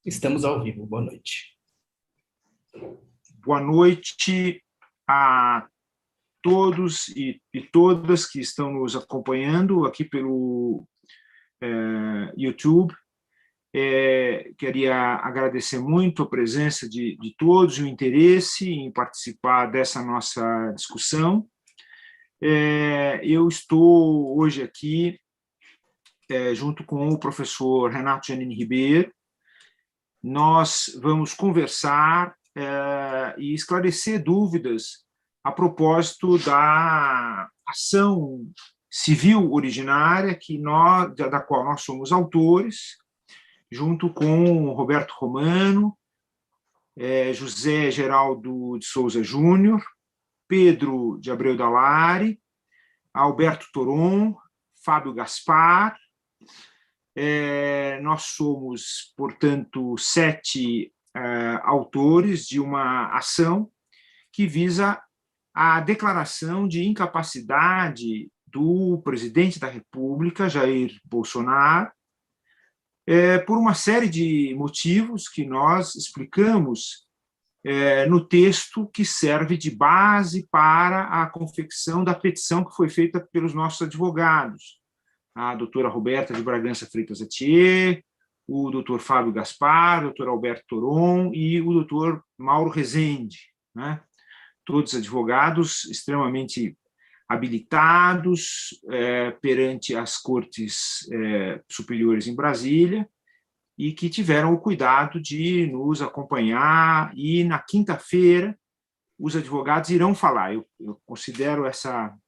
Estamos ao vivo. Boa noite. Boa noite a todos e todas que estão nos acompanhando aqui pelo YouTube. Queria agradecer muito a presença de todos e o interesse em participar dessa nossa discussão. Eu estou hoje aqui junto com o professor Renato Giannini Ribeiro. Nós vamos conversar e esclarecer dúvidas a propósito da ação civil originária da qual nós somos autores, junto com Roberto Romano, José Geraldo de Souza Júnior, Pedro de Abreu Dallari, Alberto Toron, Fábio Gaspar. Nós somos, portanto, 7 autores de uma ação que visa a declaração de incapacidade do presidente da República, Jair Bolsonaro, por uma série de motivos que nós explicamos no texto que serve de base para a confecção da petição que foi feita pelos nossos advogados, a doutora Roberta de Bragança Freitas Atier, o doutor Fábio Gaspar, o doutor Alberto Toron e o doutor Mauro Rezende, né? Todos advogados extremamente habilitados perante as cortes superiores em Brasília e que tiveram o cuidado de nos acompanhar, e na quinta-feira os advogados irão falar. Eu considero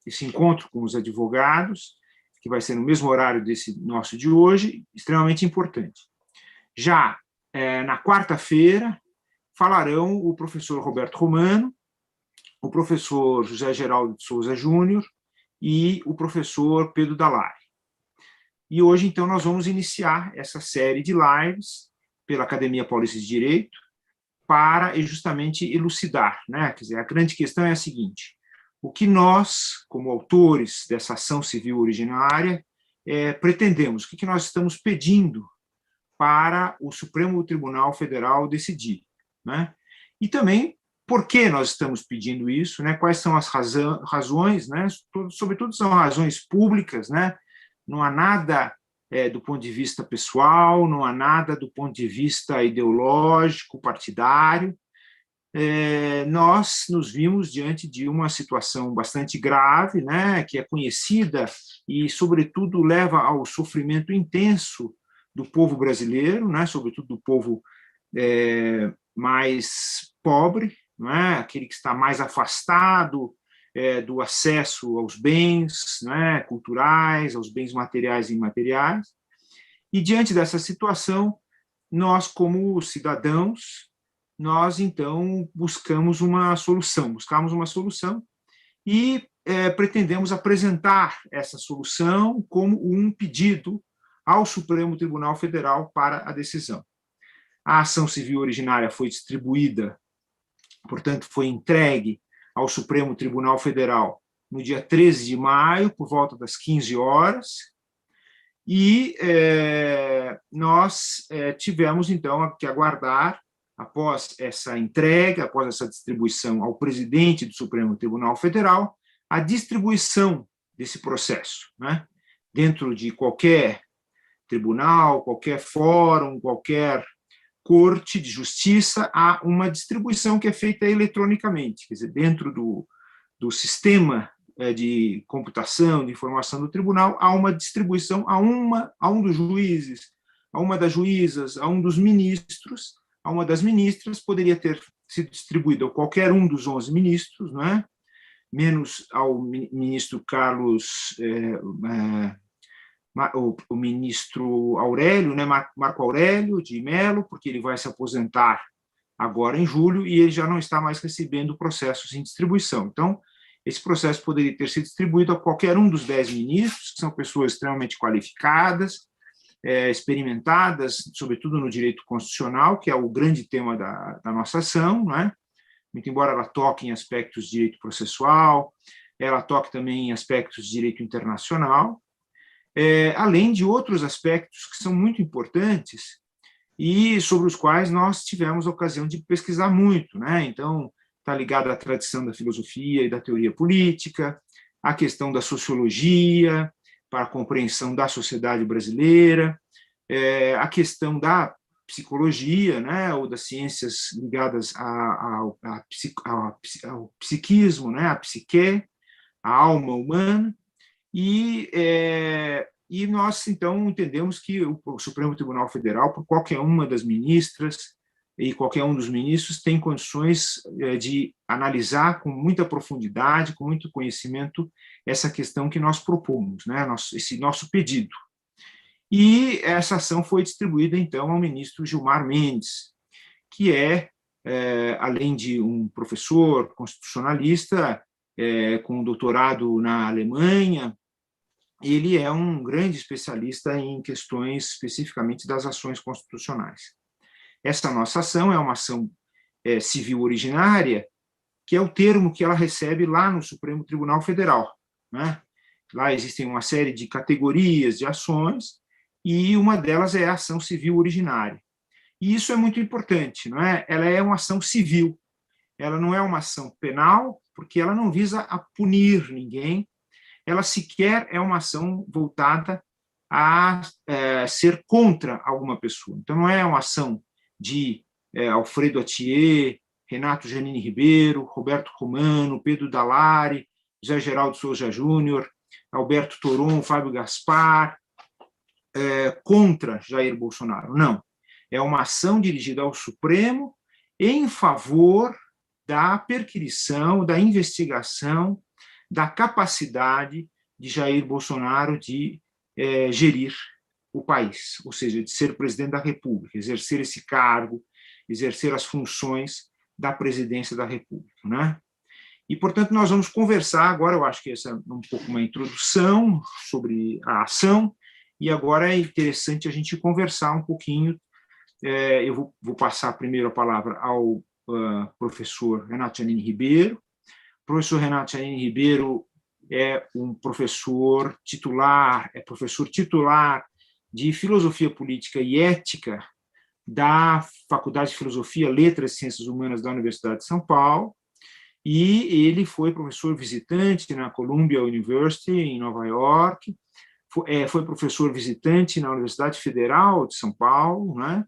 esse encontro com os advogados, que vai ser no mesmo horário desse nosso de hoje, extremamente importante. Já na quarta-feira, falarão o professor Roberto Romano, o professor José Geraldo de Souza Júnior e o professor Pedro Dallari. E hoje, então, nós vamos iniciar essa série de lives pela Academia Paulista de Direito para justamente elucidar, né? Quer dizer, a grande questão é a seguinte: o que nós, como autores dessa ação civil originária, pretendemos, o que nós estamos pedindo para o Supremo Tribunal Federal decidir, né? E também por que nós estamos pedindo isso, né? Quais são as razões, né? Sobretudo são razões públicas, né? Não há nada do ponto de vista pessoal, não há nada do ponto de vista ideológico, partidário. Nós nos vimos diante de uma situação bastante grave, né, que é conhecida e, sobretudo, leva ao sofrimento intenso do povo brasileiro, né, sobretudo do povo mais pobre, né, aquele que está mais afastado do acesso aos bens, né, culturais, aos bens materiais e imateriais. E, diante dessa situação, nós, como cidadãos, nós, então, buscamos uma solução e pretendemos apresentar essa solução como um pedido ao Supremo Tribunal Federal para a decisão. A ação civil originária foi distribuída, portanto, foi entregue ao Supremo Tribunal Federal no dia 13 de maio, por volta das 15 horas, e nós tivemos, então, que aguardar, após essa entrega, após essa distribuição ao presidente do Supremo Tribunal Federal, a distribuição desse processo, né? Dentro de qualquer tribunal, qualquer fórum, qualquer corte de justiça, há uma distribuição que é feita eletronicamente, quer dizer, dentro do sistema de computação, de informação do tribunal, há uma distribuição a um dos juízes, a uma das juízas, a um dos ministros, a uma das ministras, poderia ter sido distribuído a qualquer um dos 11 ministros, não é? Menos ao ministro Carlos, o ministro Aurélio, né? Marco Aurélio de Mello, porque ele vai se aposentar agora em julho e ele já não está mais recebendo processos em distribuição. Então, esse processo poderia ter sido distribuído a qualquer um dos 10 ministros, que são pessoas extremamente qualificadas, experimentadas, sobretudo no direito constitucional, que é o grande tema da nossa ação, não é? Muito embora ela toque em aspectos de direito processual, ela toque também em aspectos de direito internacional, além de outros aspectos que são muito importantes e sobre os quais nós tivemos a ocasião de pesquisar muito, né? Então, está ligado à tradição da filosofia e da teoria política, à questão da sociologia, para a compreensão da sociedade brasileira, a questão da psicologia, né, ou das ciências ligadas ao psiquismo, né, à psique, à alma humana, e nós, então, entendemos que o Supremo Tribunal Federal, por qualquer uma das ministras e qualquer um dos ministros, tem condições de analisar com muita profundidade, com muito conhecimento, essa questão que nós propomos, né, esse nosso pedido. E essa ação foi distribuída, então, ao ministro Gilmar Mendes, que além de um professor constitucionalista, com doutorado na Alemanha, ele é um grande especialista em questões especificamente das ações constitucionais. Essa nossa ação é uma ação civil originária, que é o termo que ela recebe lá no Supremo Tribunal Federal, né? Lá existem uma série de categorias de ações, e uma delas é a ação civil originária. E isso é muito importante, não é? Ela é uma ação civil, ela não é uma ação penal, porque ela não visa a punir ninguém, ela sequer é uma ação voltada a ser contra alguma pessoa. Então, não é uma ação de Alfredo Atier, Renato Janine Ribeiro, Roberto Romano, Pedro Dallari, José Geraldo Souza Júnior, Alberto Toron, Fábio Gaspar, contra Jair Bolsonaro. Não. É uma ação dirigida ao Supremo em favor da perquisição, da investigação, da capacidade de Jair Bolsonaro de gerir o país, ou seja, de ser presidente da República, exercer esse cargo, exercer as funções da presidência da República, né? E, portanto, nós vamos conversar agora, eu acho que essa é um pouco uma introdução sobre a ação, e agora é interessante a gente conversar um pouquinho. Eu vou passar primeiro a palavra ao professor Renato Janine Ribeiro. O professor Renato Janine Ribeiro é um professor titular de Filosofia Política e Ética da Faculdade de Filosofia, Letras e Ciências Humanas da Universidade de São Paulo, e ele foi professor visitante na Columbia University, em Nova York, foi professor visitante na Universidade Federal de São Paulo, né?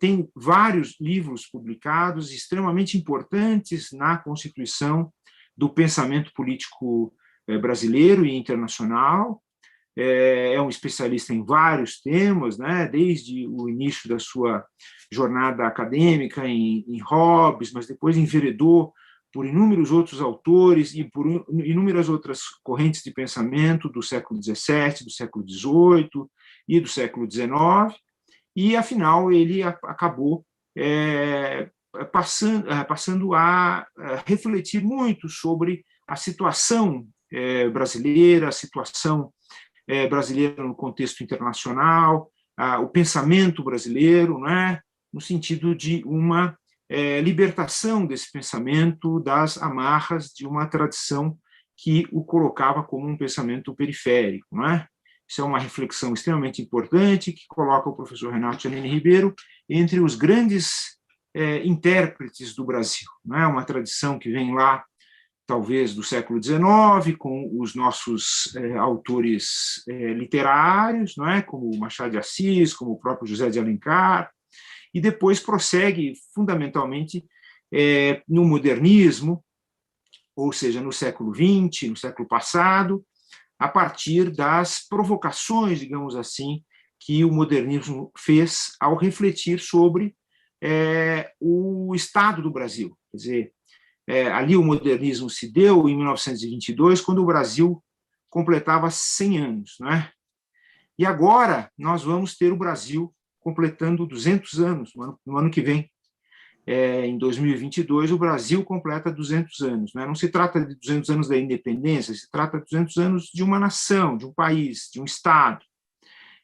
Tem vários livros publicados extremamente importantes na constituição do pensamento político brasileiro e internacional. É um especialista em vários temas, né? Desde o início da sua jornada acadêmica em Hobbes, mas depois enveredou por inúmeros outros autores e por inúmeras outras correntes de pensamento do século XVII, do século XVIII e do século XIX, e, afinal, ele acabou passando a refletir muito sobre a situação brasileira, a situação brasileira no contexto internacional, o pensamento brasileiro, né, no sentido de uma libertação desse pensamento das amarras de uma tradição que o colocava como um pensamento periférico, não é? Isso é uma reflexão extremamente importante que coloca o professor Renato Janine Ribeiro entre os grandes intérpretes do Brasil, não é? Uma tradição que vem lá, talvez, do século XIX, com os nossos autores literários, não é? Como Machado de Assis, como o próprio José de Alencar, e depois prossegue fundamentalmente no modernismo, ou seja, no século XX, no século passado, a partir das provocações, digamos assim, que o modernismo fez ao refletir sobre o estado do Brasil. Quer dizer, ali o modernismo se deu em 1922, quando o Brasil completava 100 anos, não é? E agora nós vamos ter o Brasil completando 200 anos, no ano que vem. Em 2022, o Brasil completa 200 anos. Né? Não se trata de 200 anos da independência, se trata de 200 anos de uma nação, de um país, de um Estado.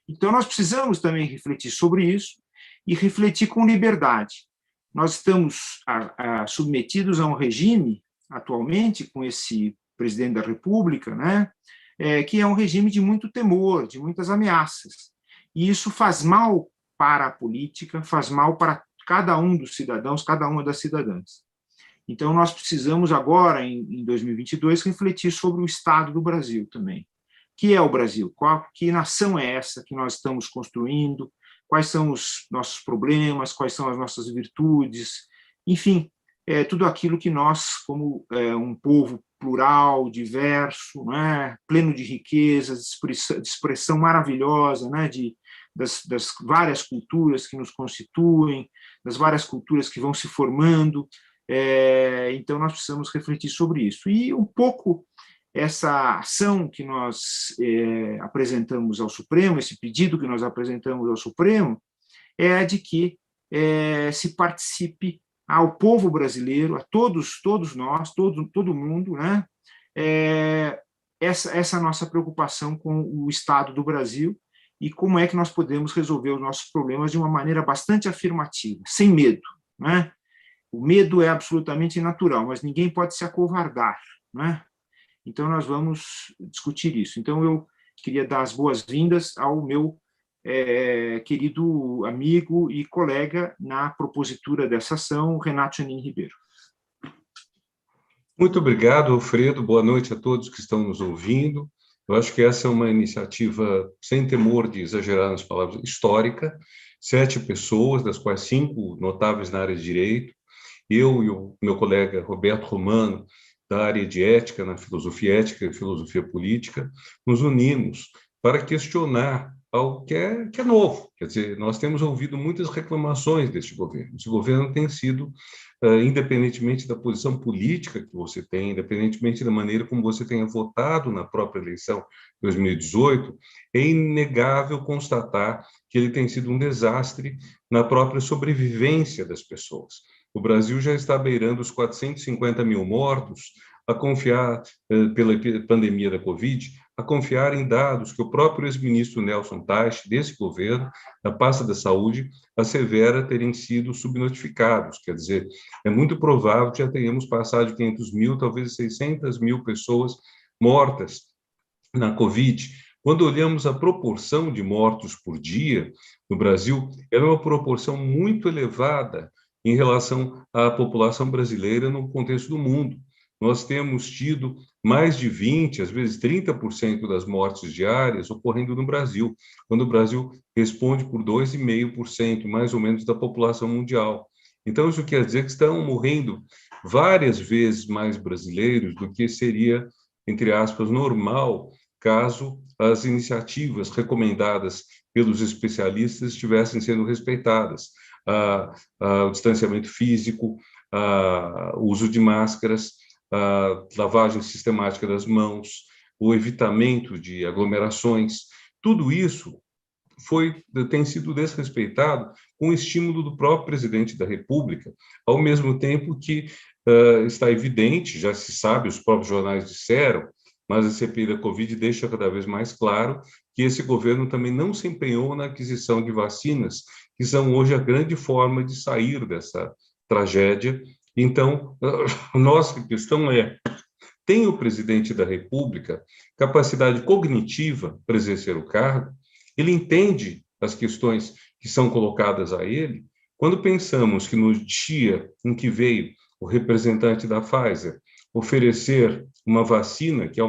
Então, nós precisamos também refletir sobre isso e refletir com liberdade. Nós estamos submetidos a um regime, atualmente, com esse presidente da República, né? Que é um regime de muito temor, de muitas ameaças. E isso faz mal para a política, faz mal para cada um dos cidadãos, cada uma das cidadãs. Então, nós precisamos agora, em 2022, refletir sobre o estado do Brasil também. O que é o Brasil? Que nação é essa que nós estamos construindo? Quais são os nossos problemas? Quais são as nossas virtudes? Enfim, tudo aquilo que nós, como um povo plural, diverso, né, pleno de riquezas, de expressão maravilhosa, né, das várias culturas que nos constituem, das várias culturas que vão se formando. Então, nós precisamos refletir sobre isso. E um pouco essa ação que nós apresentamos ao Supremo, esse pedido que nós apresentamos ao Supremo, é a de que se participe ao povo brasileiro, a todos nós, todo mundo, né? Essa nossa preocupação com o estado do Brasil e como é que nós podemos resolver os nossos problemas de uma maneira bastante afirmativa, sem medo, né? O medo é absolutamente natural, mas ninguém pode se acovardar, né? Então, nós vamos discutir isso. Então, eu queria dar as boas-vindas ao meu querido amigo e colega na propositura dessa ação, Renato Janin Ribeiro. Muito obrigado, Alfredo. Boa noite a todos que estão nos ouvindo. Eu acho que essa é uma iniciativa, sem temor de exagerar nas palavras, histórica. 7 pessoas, das quais 5 notáveis na área de direito. Eu e o meu colega Roberto Romano, da área de ética, na filosofia ética e filosofia política, nos unimos para questionar algo que é novo. Quer dizer, nós temos ouvido muitas reclamações deste governo. Esse governo tem sido, independentemente da posição política que você tem, independentemente da maneira como você tenha votado na própria eleição de 2018, é inegável constatar que ele tem sido um desastre na própria sobrevivência das pessoas. O Brasil já está beirando os 450 mil mortos, a confiar, pela pandemia da Covid, a confiar em dados que o próprio ex-ministro Nelson Teich, desse governo, da pasta da saúde, assevera terem sido subnotificados. Quer dizer, é muito provável que já tenhamos passado de 500 mil, talvez 600 mil pessoas mortas na Covid. Quando olhamos a proporção de mortos por dia no Brasil, ela é uma proporção muito elevada em relação à população brasileira no contexto do mundo. Nós temos tido mais de 20%, às vezes 30% das mortes diárias ocorrendo no Brasil, quando o Brasil responde por 2,5%, mais ou menos, da população mundial. Então, isso quer dizer que estão morrendo várias vezes mais brasileiros do que seria, entre aspas, normal, caso as iniciativas recomendadas pelos especialistas estivessem sendo respeitadas. O distanciamento físico, o uso de máscaras, a lavagem sistemática das mãos, o evitamento de aglomerações, tudo isso tem sido desrespeitado com o estímulo do próprio presidente da República, ao mesmo tempo que está evidente, já se sabe, os próprios jornais disseram, mas a CPI da Covid deixa cada vez mais claro que esse governo também não se empenhou na aquisição de vacinas, que são hoje a grande forma de sair dessa tragédia. Então, a nossa questão é: tem o presidente da República capacidade cognitiva para exercer o cargo? Ele entende as questões que são colocadas a ele? Quando pensamos que no dia em que veio o representante da Pfizer oferecer uma vacina, que é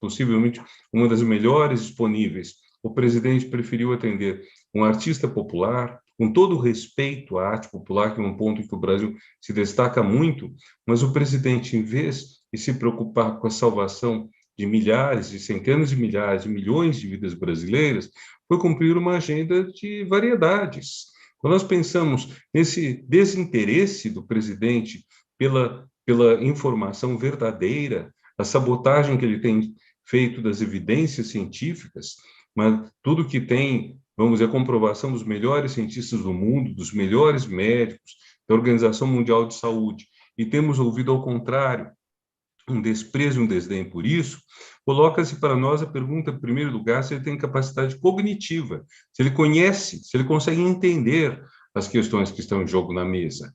possivelmente uma das melhores disponíveis, o presidente preferiu atender um artista popular, com todo o respeito à arte popular, que é um ponto em que o Brasil se destaca muito, mas o presidente, em vez de se preocupar com a salvação de milhares, de centenas de milhares, de milhões de vidas brasileiras, foi cumprir uma agenda de variedades. Quando nós pensamos nesse desinteresse do presidente pela informação verdadeira, a sabotagem que ele tem feito das evidências científicas, mas tudo que tem, vamos dizer, a comprovação dos melhores cientistas do mundo, dos melhores médicos, da Organização Mundial de Saúde, e temos ouvido ao contrário, um desprezo e um desdém por isso, coloca-se para nós a pergunta, em primeiro lugar, se ele tem capacidade cognitiva, se ele conhece, se ele consegue entender as questões que estão em jogo na mesa.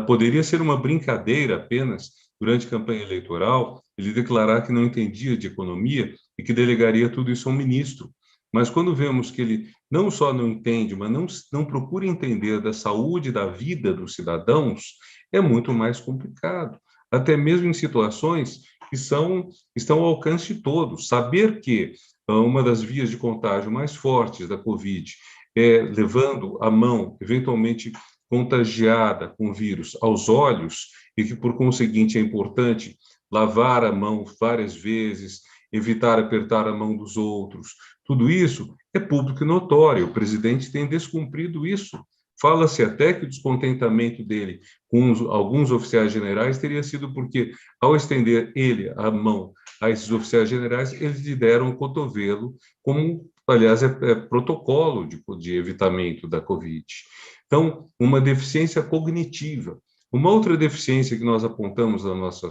Poderia ser uma brincadeira apenas, durante a campanha eleitoral, ele declarar que não entendia de economia e que delegaria tudo isso ao ministro. Mas quando vemos que ele não só não entende, mas não procura entender da saúde da vida dos cidadãos, é muito mais complicado. Até mesmo em situações que estão ao alcance de todos. Saber que uma das vias de contágio mais fortes da Covid é levando a mão, eventualmente contagiada com vírus, aos olhos, e que, por conseguinte, é importante lavar a mão várias vezes, evitar apertar a mão dos outros. Tudo isso é público e notório. O presidente tem descumprido isso. Fala-se até que o descontentamento dele com alguns oficiais generais teria sido porque, ao estender ele a mão a esses oficiais generais, eles lhe deram o cotovelo, como, aliás, é protocolo de evitamento da Covid. Então, uma deficiência cognitiva. Uma outra deficiência que nós apontamos na nossa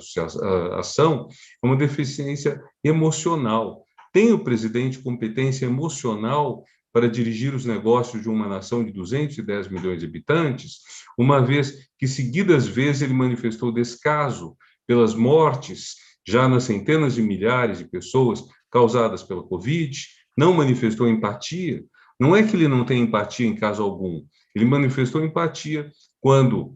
ação é uma deficiência emocional. Tem o presidente competência emocional para dirigir os negócios de uma nação de 210 milhões de habitantes, uma vez que seguidas vezes ele manifestou descaso pelas mortes, já nas centenas de milhares de pessoas causadas pela Covid, não manifestou empatia? Não é que ele não tem empatia em caso algum, ele manifestou empatia quando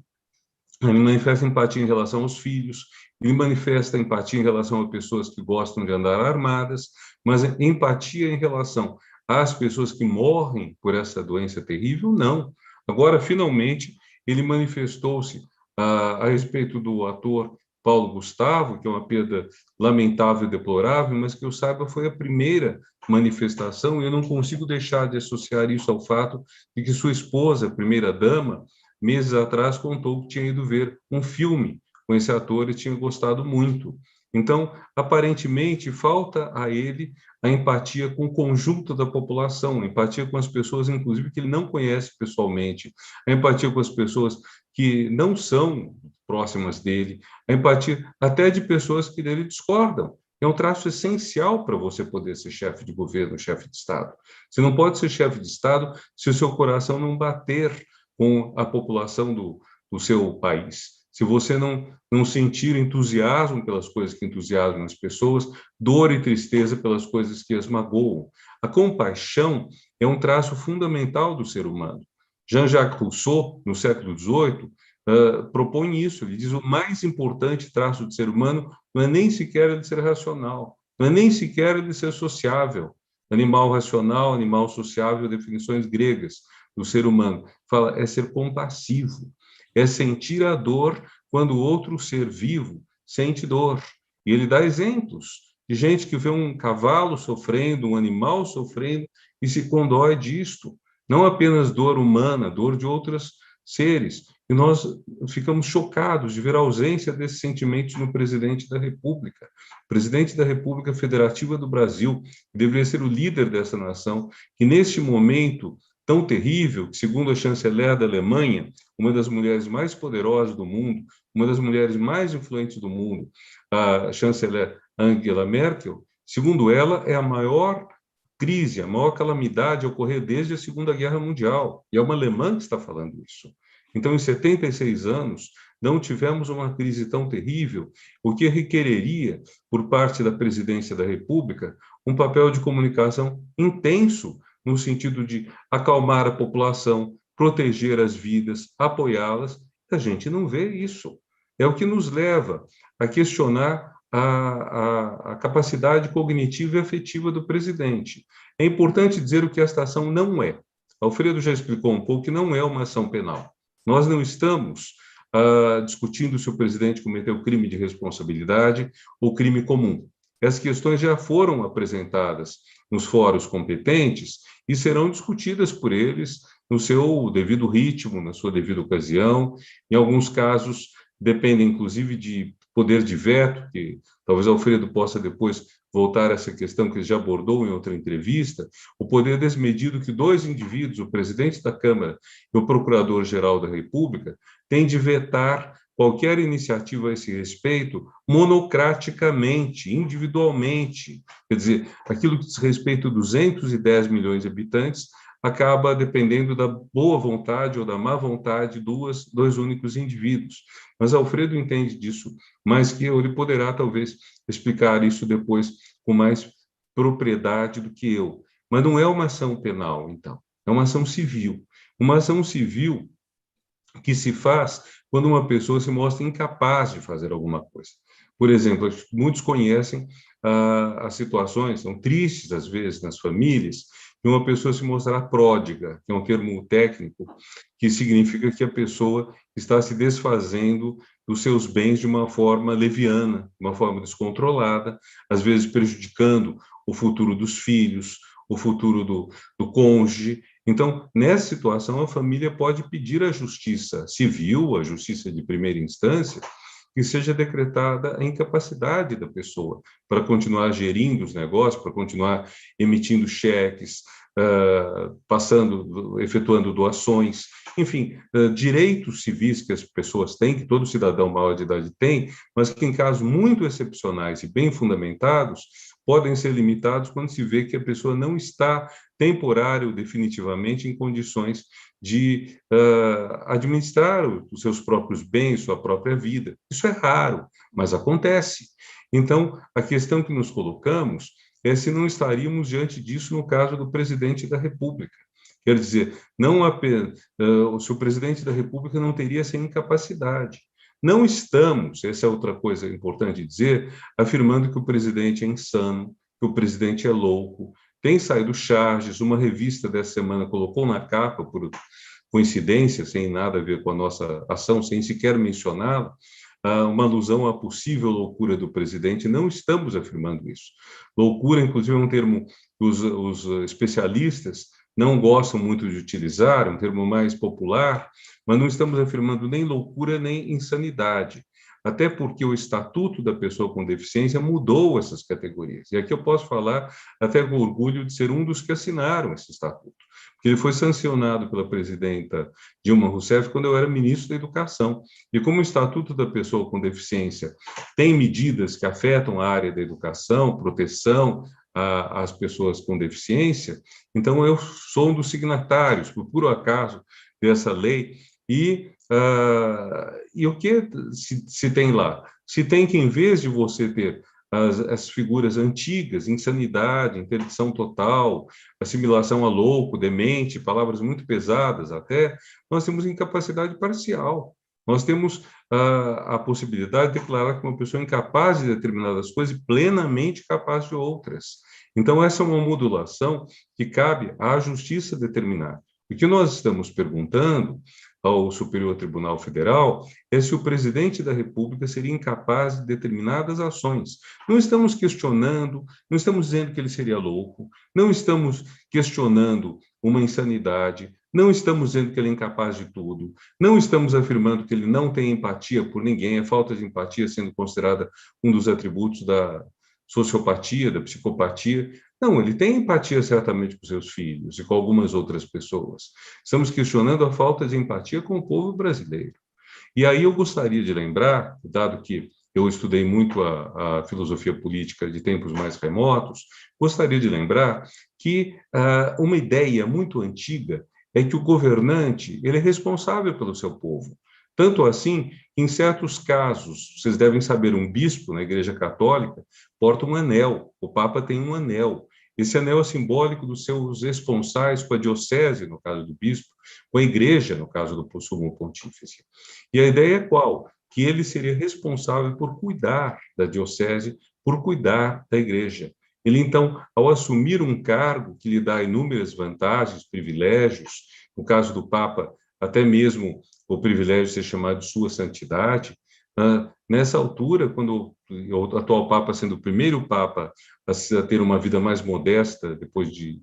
ele manifesta empatia em relação aos filhos, ele manifesta empatia em relação a pessoas que gostam de andar armadas, mas empatia em relação às pessoas que morrem por essa doença terrível, não. Agora, finalmente, ele manifestou-se a respeito do ator Paulo Gustavo, que é uma perda lamentável e deplorável, mas que eu saiba foi a primeira manifestação, e eu não consigo deixar de associar isso ao fato de que sua esposa, a primeira-dama, meses atrás, contou que tinha ido ver um filme com esse ator e tinha gostado muito. Então, aparentemente, falta a ele a empatia com o conjunto da população, a empatia com as pessoas, inclusive, que ele não conhece pessoalmente, a empatia com as pessoas que não são próximas dele, a empatia até de pessoas que dele discordam. É um traço essencial para você poder ser chefe de governo, chefe de Estado. Você não pode ser chefe de Estado se o seu coração não bater com a população do seu país. Se você não sentir entusiasmo pelas coisas que entusiasmam as pessoas, dor e tristeza pelas coisas que as magoam. A compaixão é um traço fundamental do ser humano. Jean-Jacques Rousseau, no século XVIII, propõe isso. Ele diz o mais importante traço do ser humano não é nem sequer ele ser racional, não é nem sequer ele ser sociável. Animal racional, animal sociável, definições gregas do ser humano. Fala, é ser compassivo, é sentir a dor quando outro ser vivo sente dor. E ele dá exemplos de gente que vê um cavalo sofrendo, um animal sofrendo e se condói disto. Não apenas dor humana, dor de outros seres. E nós ficamos chocados de ver a ausência desses sentimentos no presidente da República. O presidente da República Federativa do Brasil, que deveria ser o líder dessa nação, que neste momento tão terrível, que, segundo a chanceler da Alemanha, uma das mulheres mais poderosas do mundo, uma das mulheres mais influentes do mundo, a chanceler Angela Merkel, segundo ela, é a maior crise, a maior calamidade a ocorrer desde a Segunda Guerra Mundial. E é uma alemã que está falando isso. Então, em 76 anos, não tivemos uma crise tão terrível, o que requereria, por parte da presidência da República, um papel de comunicação intenso, no sentido de acalmar a população, proteger as vidas, apoiá-las. A gente não vê isso. É o que nos leva a questionar a capacidade cognitiva e afetiva do presidente. É importante dizer o que esta ação não é. Alfredo já explicou um pouco que não é uma ação penal. Nós não estamos discutindo se o presidente cometeu crime de responsabilidade ou crime comum. Essas questões já foram apresentadas nos fóruns competentes e serão discutidas por eles no seu devido ritmo, na sua devida ocasião. Em alguns casos, dependem, inclusive, de poder de veto, que talvez Alfredo possa depois voltar a essa questão que ele já abordou em outra entrevista, o poder desmedido que dois indivíduos, o presidente da Câmara e o procurador-geral da República, têm de vetar qualquer iniciativa a esse respeito monocraticamente, individualmente. Quer dizer, aquilo que diz respeito a 210 milhões de habitantes acaba dependendo da boa vontade ou da má vontade de dois únicos indivíduos. Mas Alfredo entende disso mais que eu, ele poderá talvez explicar isso depois com mais propriedade do que eu. Mas não é uma ação penal, então. É uma ação civil. Uma ação civil que se faz quando uma pessoa se mostra incapaz de fazer alguma coisa. Por exemplo, muitos conhecem as situações, são tristes às vezes nas famílias, de uma pessoa se mostrar pródiga, que é um termo técnico, que significa que a pessoa está se desfazendo dos seus bens de uma forma leviana, de uma forma descontrolada, às vezes prejudicando o futuro dos filhos, o futuro do cônjuge. Então, nessa situação, a família pode pedir à justiça civil, à justiça de primeira instância, que seja decretada a incapacidade da pessoa para continuar gerindo os negócios, para continuar emitindo cheques, efetuando doações, enfim, direitos civis que as pessoas têm, que todo cidadão maior de idade tem, mas que em casos muito excepcionais e bem fundamentados, podem ser limitados quando se vê que a pessoa não está temporário ou definitivamente em condições de administrar os seus próprios bens, sua própria vida. Isso é raro, mas acontece. Então, a questão que nos colocamos é se não estaríamos diante disso no caso do presidente da República. Quer dizer, não apenas se o presidente da República não teria essa incapacidade. Não estamos, essa é outra coisa importante dizer, afirmando que o presidente é insano, que o presidente é louco. Tem saído charges, uma revista dessa semana colocou na capa, por coincidência, sem nada a ver com a nossa ação, sem sequer mencioná-la, uma alusão à possível loucura do presidente. Não estamos afirmando isso. Loucura, inclusive, é um termo que os especialistas não gostam muito de utilizar, um termo mais popular, mas não estamos afirmando nem loucura nem insanidade, até porque o Estatuto da Pessoa com Deficiência mudou essas categorias. E aqui eu posso falar até com orgulho de ser um dos que assinaram esse Estatuto, porque ele foi sancionado pela presidenta Dilma Rousseff quando eu era ministro da Educação. E como o Estatuto da Pessoa com Deficiência tem medidas que afetam a área da educação, proteção às pessoas com deficiência, então eu sou um dos signatários, por puro acaso, dessa lei. E o que se tem lá? Se tem que, em vez de você ter as figuras antigas, insanidade, interdição total, assimilação a louco, demente, palavras muito pesadas até, nós temos incapacidade parcial. Nós temos a possibilidade de declarar que uma pessoa é incapaz de determinadas coisas e plenamente capaz de outras. Então, essa é uma modulação que cabe à justiça determinar. O que nós estamos perguntando ao Superior Tribunal Federal é se o presidente da República seria incapaz de determinadas ações. Não estamos questionando, não estamos dizendo que ele seria louco, não estamos questionando uma insanidade, não estamos dizendo que ele é incapaz de tudo, não estamos afirmando que ele não tem empatia por ninguém, a falta de empatia sendo considerada um dos atributos da sociopatia, da psicopatia. Não, ele tem empatia certamente com seus filhos e com algumas outras pessoas. Estamos questionando a falta de empatia com o povo brasileiro. E aí eu gostaria de lembrar, dado que eu estudei muito a filosofia política de tempos mais remotos, gostaria de lembrar que uma ideia muito antiga é que o governante ele é responsável pelo seu povo. Tanto assim, em certos casos, vocês devem saber, um bispo na Igreja Católica porta um anel, o Papa tem um anel. Esse anel é simbólico dos seus responsais com a diocese, no caso do bispo, com a igreja, no caso do sumo pontífice. E a ideia é qual? Que ele seria responsável por cuidar da diocese, por cuidar da igreja. Ele, então, ao assumir um cargo que lhe dá inúmeras vantagens, privilégios, no caso do Papa, até mesmo o privilégio de ser chamado de Sua Santidade, nessa altura, quando o atual Papa sendo o primeiro Papa a ter uma vida mais modesta, depois de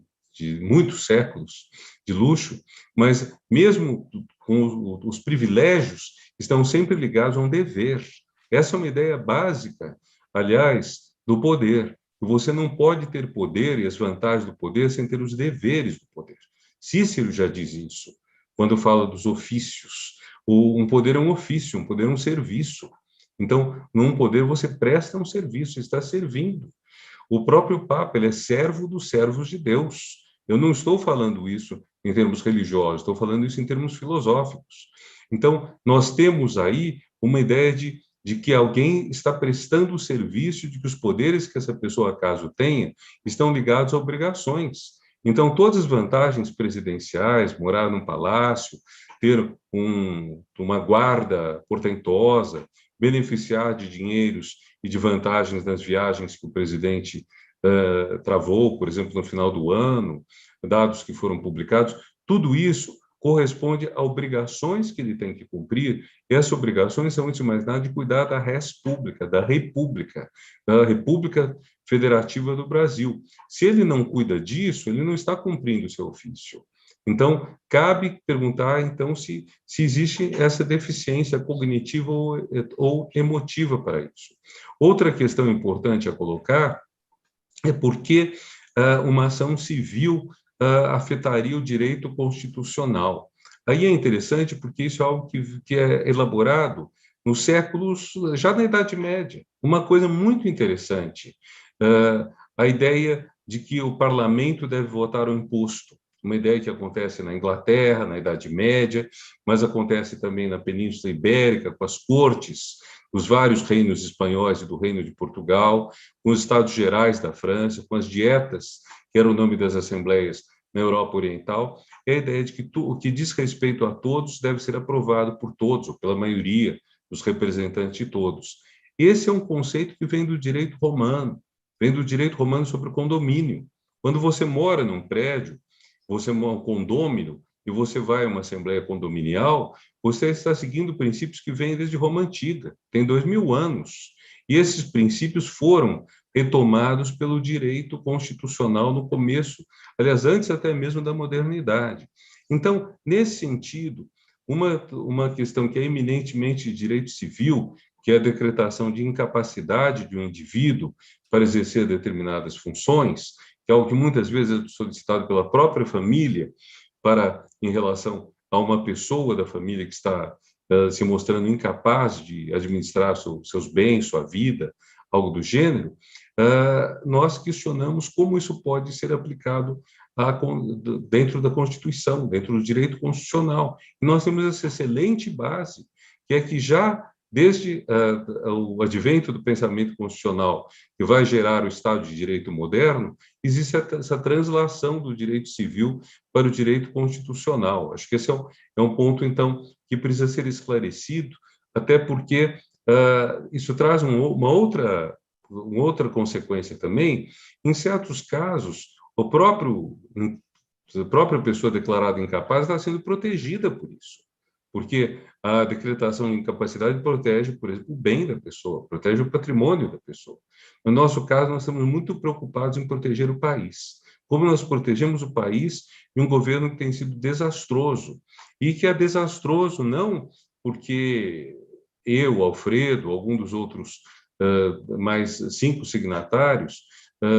muitos séculos de luxo, mas mesmo com os privilégios, estão sempre ligados a um dever. Essa é uma ideia básica, aliás, do poder. Você não pode ter poder e as vantagens do poder sem ter os deveres do poder. Cícero já diz isso, quando fala dos ofícios. Um poder é um ofício, um poder é um serviço. Então, num poder você presta um serviço, está servindo. O próprio Papa, ele é servo dos servos de Deus. Eu não estou falando isso em termos religiosos, estou falando isso em termos filosóficos. Então, nós temos aí uma ideia de que alguém está prestando o serviço, de que os poderes que essa pessoa, acaso tenha, estão ligados a obrigações. Então, todas as vantagens presidenciais, morar num palácio, ter uma guarda portentosa, beneficiar de dinheiros e de vantagens nas viagens que o presidente travou, por exemplo, no final do ano, dados que foram publicados, tudo isso corresponde a obrigações que ele tem que cumprir, e essas obrigações são, antes de mais nada, de cuidar da res pública, da República Federativa do Brasil. Se ele não cuida disso, ele não está cumprindo o seu ofício. Então, cabe perguntar, então, se existe essa deficiência cognitiva ou emotiva para isso. Outra questão importante a colocar é por que uma ação civil afetaria o direito constitucional. Aí é interessante porque isso é algo que é elaborado nos séculos, já na Idade Média. Uma coisa muito interessante, a ideia de que o parlamento deve votar o imposto, uma ideia que acontece na Inglaterra, na Idade Média, mas acontece também na Península Ibérica, com as cortes dos vários reinos espanhóis e do Reino de Portugal, com os Estados Gerais da França, com as dietas, que era o nome das assembleias na Europa Oriental, é a ideia de que o que diz respeito a todos deve ser aprovado por todos, ou pela maioria dos representantes de todos. Esse é um conceito que vem do direito romano sobre o condomínio. Quando você mora num prédio, você mora um condômino, e você vai a uma assembleia condominial, você está seguindo princípios que vêm desde Roma Antiga, tem 2000 anos. E esses princípios foram retomados pelo direito constitucional no começo, aliás, antes até mesmo da modernidade. Então, nesse sentido, uma questão que é eminentemente de direito civil, que é a decretação de incapacidade de um indivíduo para exercer determinadas funções, que é algo que muitas vezes é solicitado pela própria família em relação a uma pessoa da família que está se mostrando incapaz de administrar seus bens, sua vida, algo do gênero, nós questionamos como isso pode ser aplicado dentro da Constituição, dentro do direito constitucional. E nós temos essa excelente base, que é que já desde o advento do pensamento constitucional, que vai gerar o Estado de Direito moderno, existe essa translação do direito civil para o direito constitucional. Acho que esse é um ponto, então, que precisa ser esclarecido, até porque isso traz uma outra consequência também. Em certos casos, a própria pessoa declarada incapaz está sendo protegida por isso, porque a decretação de incapacidade protege, por exemplo, o bem da pessoa, protege o patrimônio da pessoa. No nosso caso, nós estamos muito preocupados em proteger o país. Como nós protegemos o país de um governo que tem sido desastroso, e que é desastroso não porque eu, Alfredo, algum dos outros mais 5 signatários,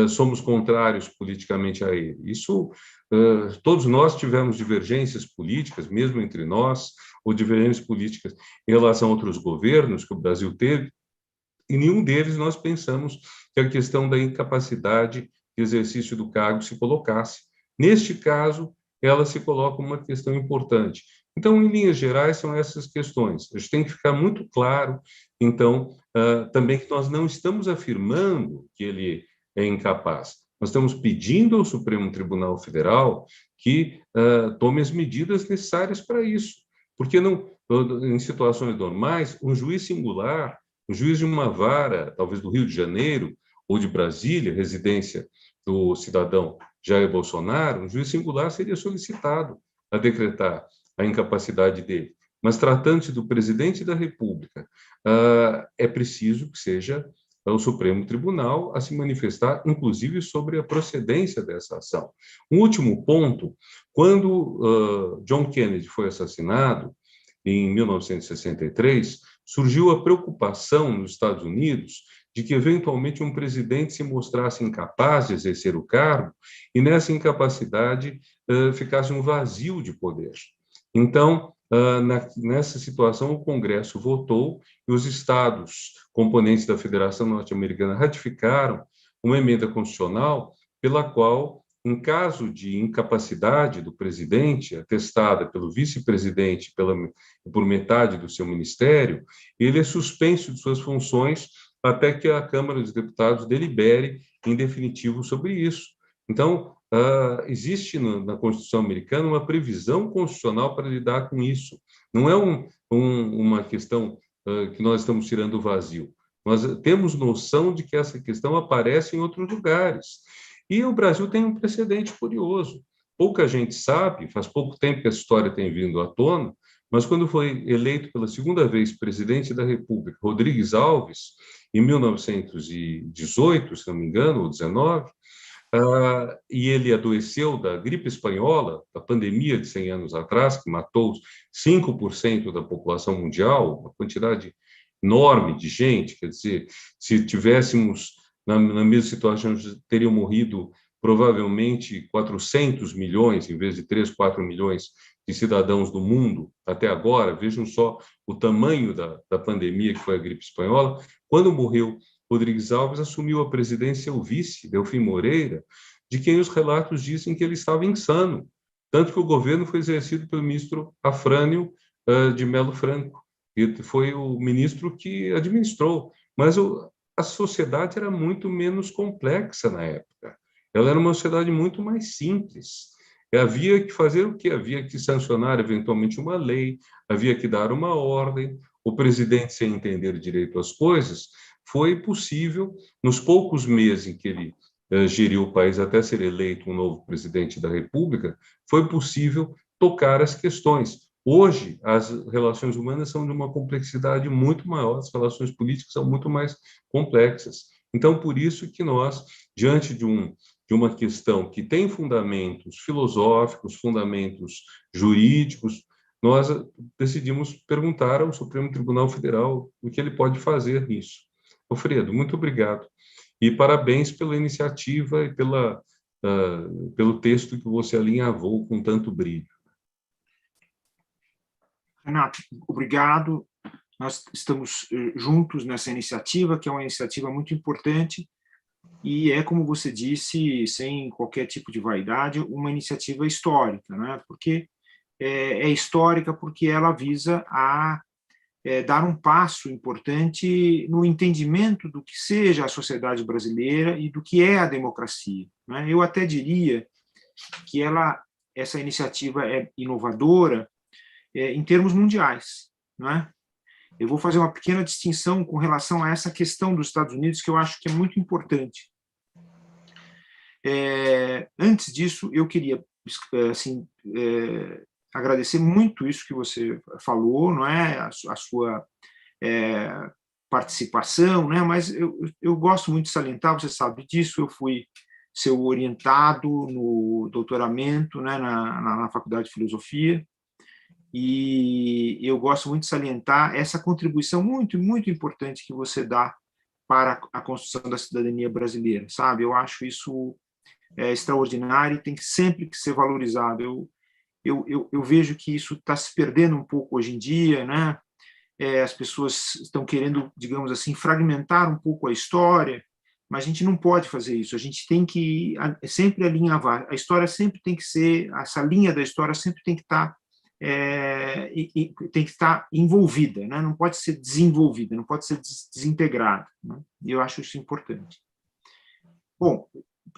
somos contrários politicamente a ele. Isso, todos nós tivemos divergências políticas, mesmo entre nós, ou divergências políticas em relação a outros governos que o Brasil teve, e nenhum deles nós pensamos que a questão da incapacidade de exercício do cargo se colocasse. Neste caso, ela se coloca uma questão importante. Então, em linhas gerais, são essas questões. A gente tem que ficar muito claro, então, também que nós não estamos afirmando que ele é incapaz. Nós estamos pedindo ao Supremo Tribunal Federal que tome as medidas necessárias para isso. Porque não, em situações normais, um juiz singular, um juiz de uma vara, talvez do Rio de Janeiro ou de Brasília, residência do cidadão Jair Bolsonaro, um juiz singular seria solicitado a decretar a incapacidade dele. Mas, tratando-se do presidente da República, é preciso que seja o Supremo Tribunal a se manifestar, inclusive, sobre a procedência dessa ação. Um último ponto, quando John Kennedy foi assassinado, em 1963, surgiu a preocupação nos Estados Unidos de que, eventualmente, um presidente se mostrasse incapaz de exercer o cargo e, nessa incapacidade, ficasse um vazio de poder. Então, nessa situação, o Congresso votou e os estados componentes da Federação Norte-Americana ratificaram uma emenda constitucional pela qual, em caso de incapacidade do presidente, atestada pelo vice-presidente por metade do seu ministério, ele é suspenso de suas funções até que a Câmara dos Deputados delibere em definitivo sobre isso. Então, existe na Constituição americana uma previsão constitucional para lidar com isso. Não é uma questão que nós estamos tirando do vazio. Nós temos noção de que essa questão aparece em outros lugares. E o Brasil tem um precedente curioso. Pouca gente sabe, faz pouco tempo que essa história tem vindo à tona, mas quando foi eleito pela segunda vez presidente da República, Rodrigues Alves, em 1918, se não me engano, ou 19, e ele adoeceu da gripe espanhola, da pandemia de 100 anos atrás, que matou 5% da população mundial, uma quantidade enorme de gente. Quer dizer, se tivéssemos na mesma situação, teriam morrido provavelmente 400 milhões, em vez de 3, 4 milhões de cidadãos do mundo até agora. Vejam só o tamanho da pandemia que foi a gripe espanhola. Quando morreu Rodrigues Alves, assumiu a presidência o vice, Delfim Moreira, de quem os relatos dizem que ele estava insano, tanto que o governo foi exercido pelo ministro Afrânio de Melo Franco, que foi o ministro que administrou, mas a sociedade era muito menos complexa na época. Ela era uma sociedade muito mais simples. Havia que fazer o quê? Havia que sancionar eventualmente uma lei, havia que dar uma ordem. O presidente, sem entender direito as coisas, foi possível, nos poucos meses em que ele geriu o país até ser eleito um novo presidente da República, foi possível tocar as questões. Hoje, as relações humanas são de uma complexidade muito maior, as relações políticas são muito mais complexas. Então, por isso que nós, diante de uma questão que tem fundamentos filosóficos, fundamentos jurídicos, nós decidimos perguntar ao Supremo Tribunal Federal o que ele pode fazer nisso. Alfredo, muito obrigado. E parabéns pela iniciativa e pelo texto que você alinhavou com tanto brilho. Renato, obrigado. Nós estamos juntos nessa iniciativa, que é uma iniciativa muito importante, e é, como você disse, sem qualquer tipo de vaidade, uma iniciativa histórica, né? Porque é histórica porque ela visa dar um passo importante no entendimento do que seja a sociedade brasileira e do que é a democracia, né? Eu até diria que essa iniciativa é inovadora em termos mundiais, não é? Eu vou fazer uma pequena distinção com relação a essa questão dos Estados Unidos, que eu acho que é muito importante. Antes disso, eu queria assim, agradecer muito isso que você falou, não é? A sua participação, né? Mas eu gosto muito de salientar, você sabe disso, eu fui seu orientado no doutoramento, né, na Faculdade de Filosofia, e eu gosto muito de salientar essa contribuição muito, muito importante que você dá para a construção da cidadania brasileira, sabe? Eu acho isso extraordinário e tem sempre que ser valorizado. Eu vejo que isso está se perdendo um pouco hoje em dia, né? As pessoas estão querendo, digamos assim, fragmentar um pouco a história, mas a gente não pode fazer isso. A gente tem que sempre alinhavar. A história sempre tem que ser, essa linha da história sempre tem que estar tem que estar envolvida, né? Não pode ser desenvolvida, não pode ser desintegrada, né? E eu acho isso importante. Bom,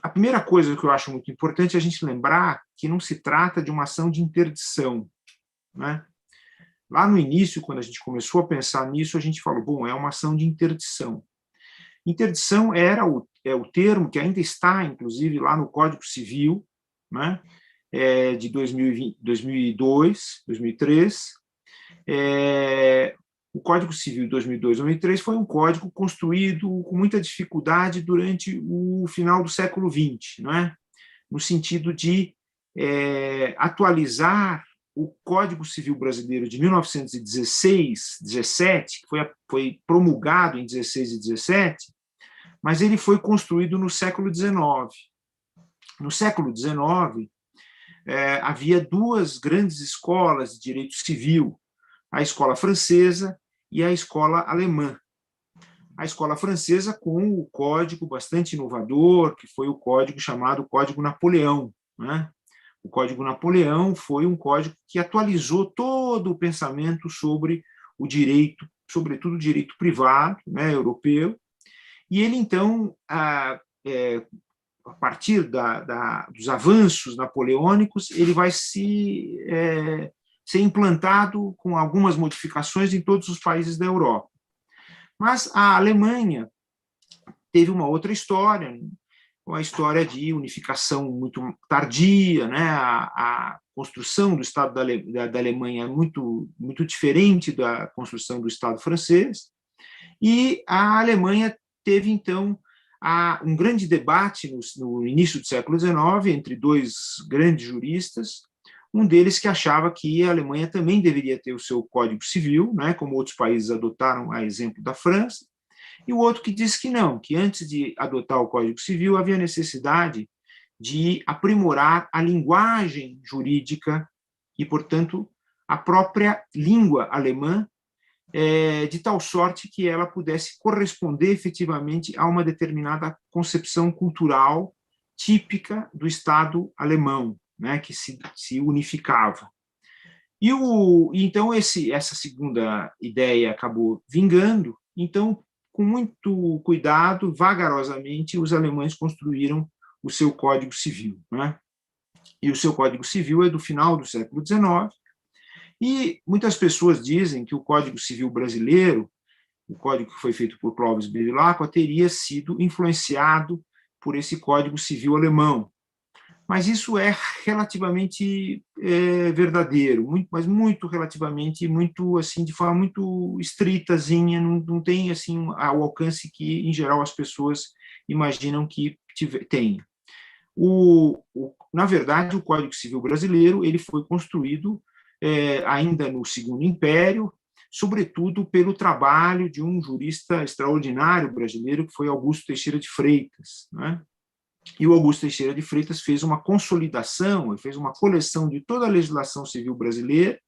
a primeira coisa que eu acho muito importante é a gente lembrar que não se trata de uma ação de interdição, né? Lá no início, quando a gente começou a pensar nisso, a gente falou, bom, é uma ação de interdição. Interdição é o termo que ainda está, inclusive, lá no Código Civil, né? De 2002, 2003. O Código Civil de 2002, 2003 foi um código construído com muita dificuldade durante o final do século XX, não é? No sentido de atualizar o Código Civil Brasileiro de 1916, 17, que foi promulgado em 16 e 17, mas ele foi construído no século XIX. No século XIX, havia duas grandes escolas de direito civil, a escola francesa e a escola alemã. A escola francesa com o código bastante inovador, que foi o código chamado Código Napoleão, né? O Código Napoleão foi um código que atualizou todo o pensamento sobre o direito, sobretudo o direito privado, né, europeu, e ele, então, a partir dos avanços napoleônicos, ele vai ser implantado com algumas modificações em todos os países da Europa. Mas a Alemanha teve uma outra história, uma história de unificação muito tardia, né? A construção do Estado da Alemanha é muito diferente da construção do Estado francês, e a Alemanha teve, então, um grande debate no início do século XIX entre dois grandes juristas, um deles que achava que a Alemanha também deveria ter o seu Código Civil, né, como outros países adotaram, a exemplo da França, e o outro que disse que não, que antes de adotar o Código Civil havia necessidade de aprimorar a linguagem jurídica e, portanto, a própria língua alemã, de tal sorte que ela pudesse corresponder efetivamente a uma determinada concepção cultural típica do Estado alemão, né, que se unificava. Então, essa segunda ideia acabou vingando. Então, com muito cuidado, vagarosamente, os alemães construíram o seu Código Civil, né? E o seu Código Civil é do final do século XIX, e muitas pessoas dizem que o Código Civil brasileiro, o código que foi feito por Clovis Bevilacqua, teria sido influenciado por esse Código Civil alemão. Mas isso é relativamente verdadeiro, mas muito relativamente, muito assim, de forma muito estritazinha, não tem assim o alcance que, em geral, as pessoas imaginam que tenha. Na verdade, o Código Civil brasileiro ele foi construído ainda no Segundo Império, sobretudo pelo trabalho de um jurista extraordinário brasileiro, que foi Augusto Teixeira de Freitas, né? E o Augusto Teixeira de Freitas fez uma consolidação, ele fez uma coleção de toda a legislação civil brasileira,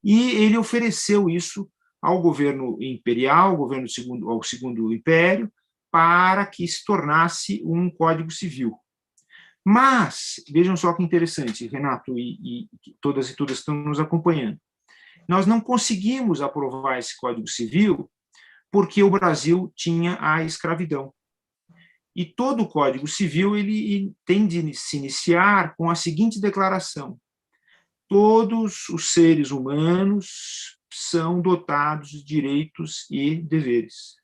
e ele ofereceu isso ao governo imperial, ao Segundo Império, para que se tornasse um Código Civil. Mas, vejam só que interessante, Renato e todas estão nos acompanhando, nós não conseguimos aprovar esse Código Civil porque o Brasil tinha a escravidão. E todo o Código Civil ele tem de se iniciar com a seguinte declaração: todos os seres humanos são dotados de direitos e deveres.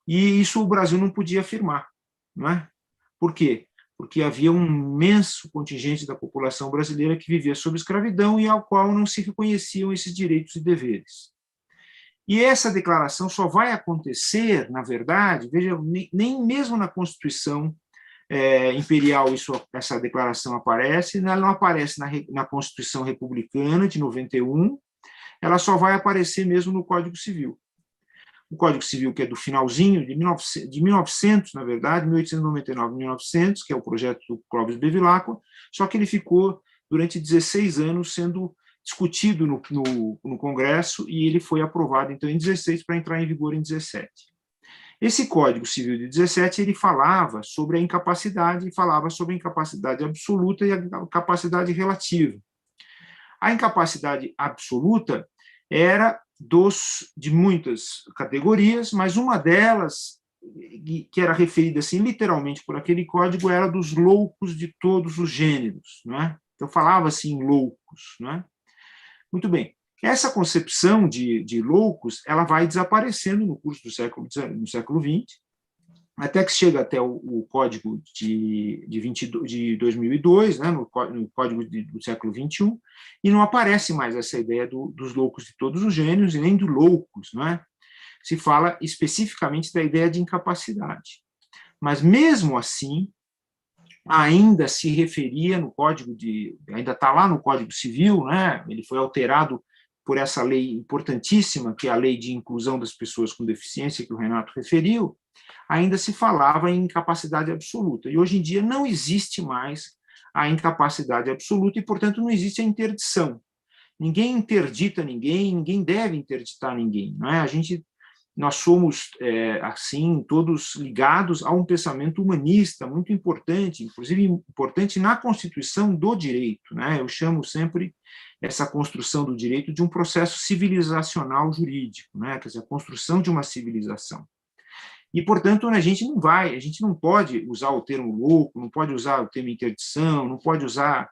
E isso o Brasil não podia afirmar, não é? Por quê? Porque havia um imenso contingente da população brasileira que vivia sob escravidão e ao qual não se reconheciam esses direitos e deveres. E essa declaração só vai acontecer, na verdade, veja, nem mesmo na Constituição Imperial essa declaração aparece, ela não aparece na Constituição Republicana de 91, ela só vai aparecer mesmo no Código Civil. O Código Civil, que é do finalzinho de 1900, na verdade, 1899, 1900, que é o projeto do Clovis Bevilacqua, só que ele ficou durante 16 anos sendo discutido no Congresso, e ele foi aprovado, então, em 16 para entrar em vigor em 17. Esse Código Civil de 17, ele falava sobre a incapacidade, falava sobre a incapacidade absoluta e a incapacidade relativa. A incapacidade absoluta era de muitas categorias, mas uma delas, que era referida assim, literalmente por aquele código, era dos loucos de todos os gêneros, não é? Então, falava assim, loucos, não é? Muito bem. Essa concepção de loucos, ela vai desaparecendo no curso do século XX, até que chega até o Código de 2002, né, no Código do século XXI, e não aparece mais essa ideia dos loucos de todos os gêneros, e nem do loucos, não é? Se fala especificamente da ideia de incapacidade. Mas, mesmo assim, ainda se referia no Código ainda está lá no Código Civil, né? Ele foi alterado por essa lei importantíssima, que é a Lei de Inclusão das Pessoas com Deficiência, que o Renato referiu, ainda se falava em incapacidade absoluta. E hoje em dia não existe mais a incapacidade absoluta e, portanto, não existe a interdição. Ninguém interdita ninguém, ninguém deve interditar ninguém, não é? Nós somos, assim, todos ligados a um pensamento humanista muito importante, inclusive importante na constituição do direito, né? Eu chamo sempre essa construção do direito de um processo civilizacional jurídico, né? Quer dizer, a construção de uma civilização. E, portanto, a gente não pode usar o termo louco, não pode usar o termo interdição, não pode usar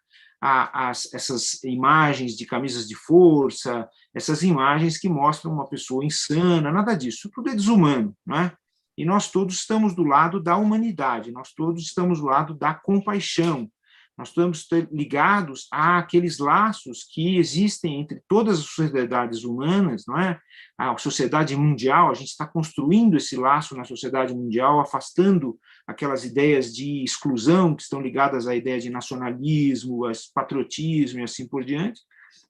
essas imagens de camisas de força, essas imagens que mostram uma pessoa insana, nada disso. Tudo é desumano, não é? E nós todos estamos do lado da humanidade, nós todos estamos do lado da compaixão, nós estamos ligados àqueles laços que existem entre todas as sociedades humanas, não é? A sociedade mundial, a gente está construindo esse laço na sociedade mundial, afastando aquelas ideias de exclusão que estão ligadas à ideia de nacionalismo, a patriotismo e assim por diante,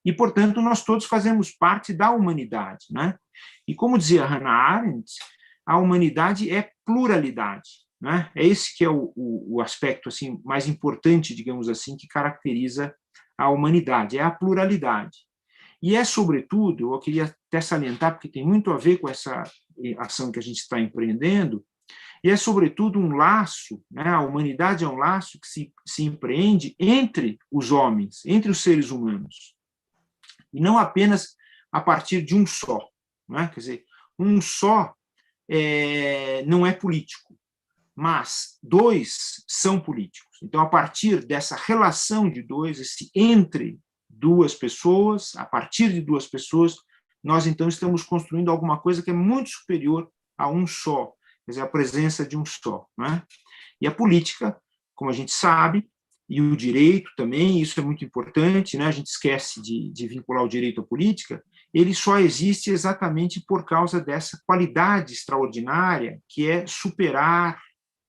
e, portanto, nós todos fazemos parte da humanidade, né? E como dizia Hannah Arendt, a humanidade é pluralidade, né? É esse que é o aspecto assim mais importante, digamos assim, que caracteriza a humanidade, é a pluralidade. E é, sobretudo, eu queria até salientar, porque tem muito a ver com essa ação que a gente está empreendendo, e é, sobretudo, um laço, né? A humanidade é um laço que se empreende entre os homens, entre os seres humanos, e não apenas a partir de um só, né? Quer dizer, um só não é político, mas dois são políticos. Então, a partir dessa relação de dois, esse entre duas pessoas, a partir de duas pessoas, nós, então, estamos construindo alguma coisa que é muito superior a um só, quer dizer, a presença de um só, né? E a política, como a gente sabe, e o direito também, isso é muito importante, né? A gente esquece de vincular o direito à política, ele só existe exatamente por causa dessa qualidade extraordinária que é superar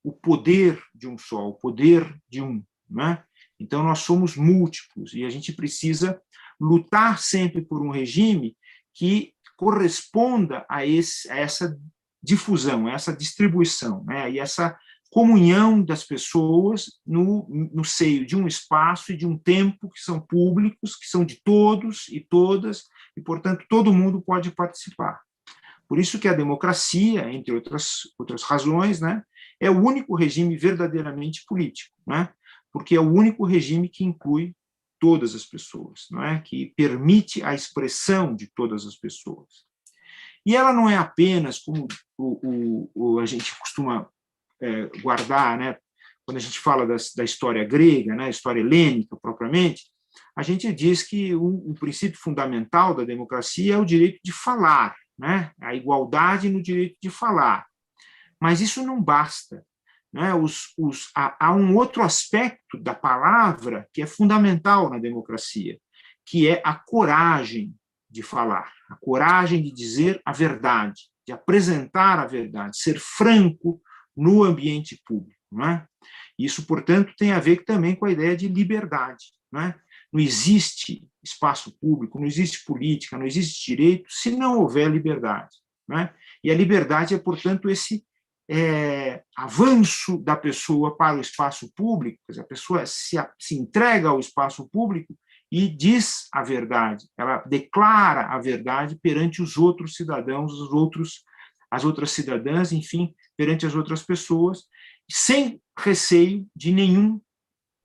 o poder de um só, o poder de um, né? Então, nós somos múltiplos e a gente precisa lutar sempre por um regime que corresponda a essa difusão, a essa distribuição, né? E essa comunhão das pessoas no seio de um espaço e de um tempo que são públicos, que são de todos e todas, e, portanto, todo mundo pode participar. Por isso que a democracia, entre outras razões, né, é o único regime verdadeiramente político, né, porque é o único regime que inclui todas as pessoas, não é, que permite a expressão de todas as pessoas. E ela não é apenas, como a gente costuma guardar, né, quando a gente fala da história grega, né, história helênica propriamente, a gente diz que o princípio fundamental da democracia é o direito de falar, né, a igualdade no direito de falar. Mas isso não basta, né? Há um outro aspecto da palavra que é fundamental na democracia, que é a coragem de falar, a coragem de dizer a verdade, de apresentar a verdade, ser franco no ambiente público, não é? Isso, portanto, tem a ver também com a ideia de liberdade, não é? Não existe espaço público, não existe política, não existe direito se não houver liberdade, não é? E a liberdade é, portanto, esse avanço da pessoa para o espaço público, quer dizer, a pessoa se entrega ao espaço público e diz a verdade, ela declara a verdade perante os outros cidadãos, as outras cidadãs, enfim, perante as outras pessoas, sem receio de nenhum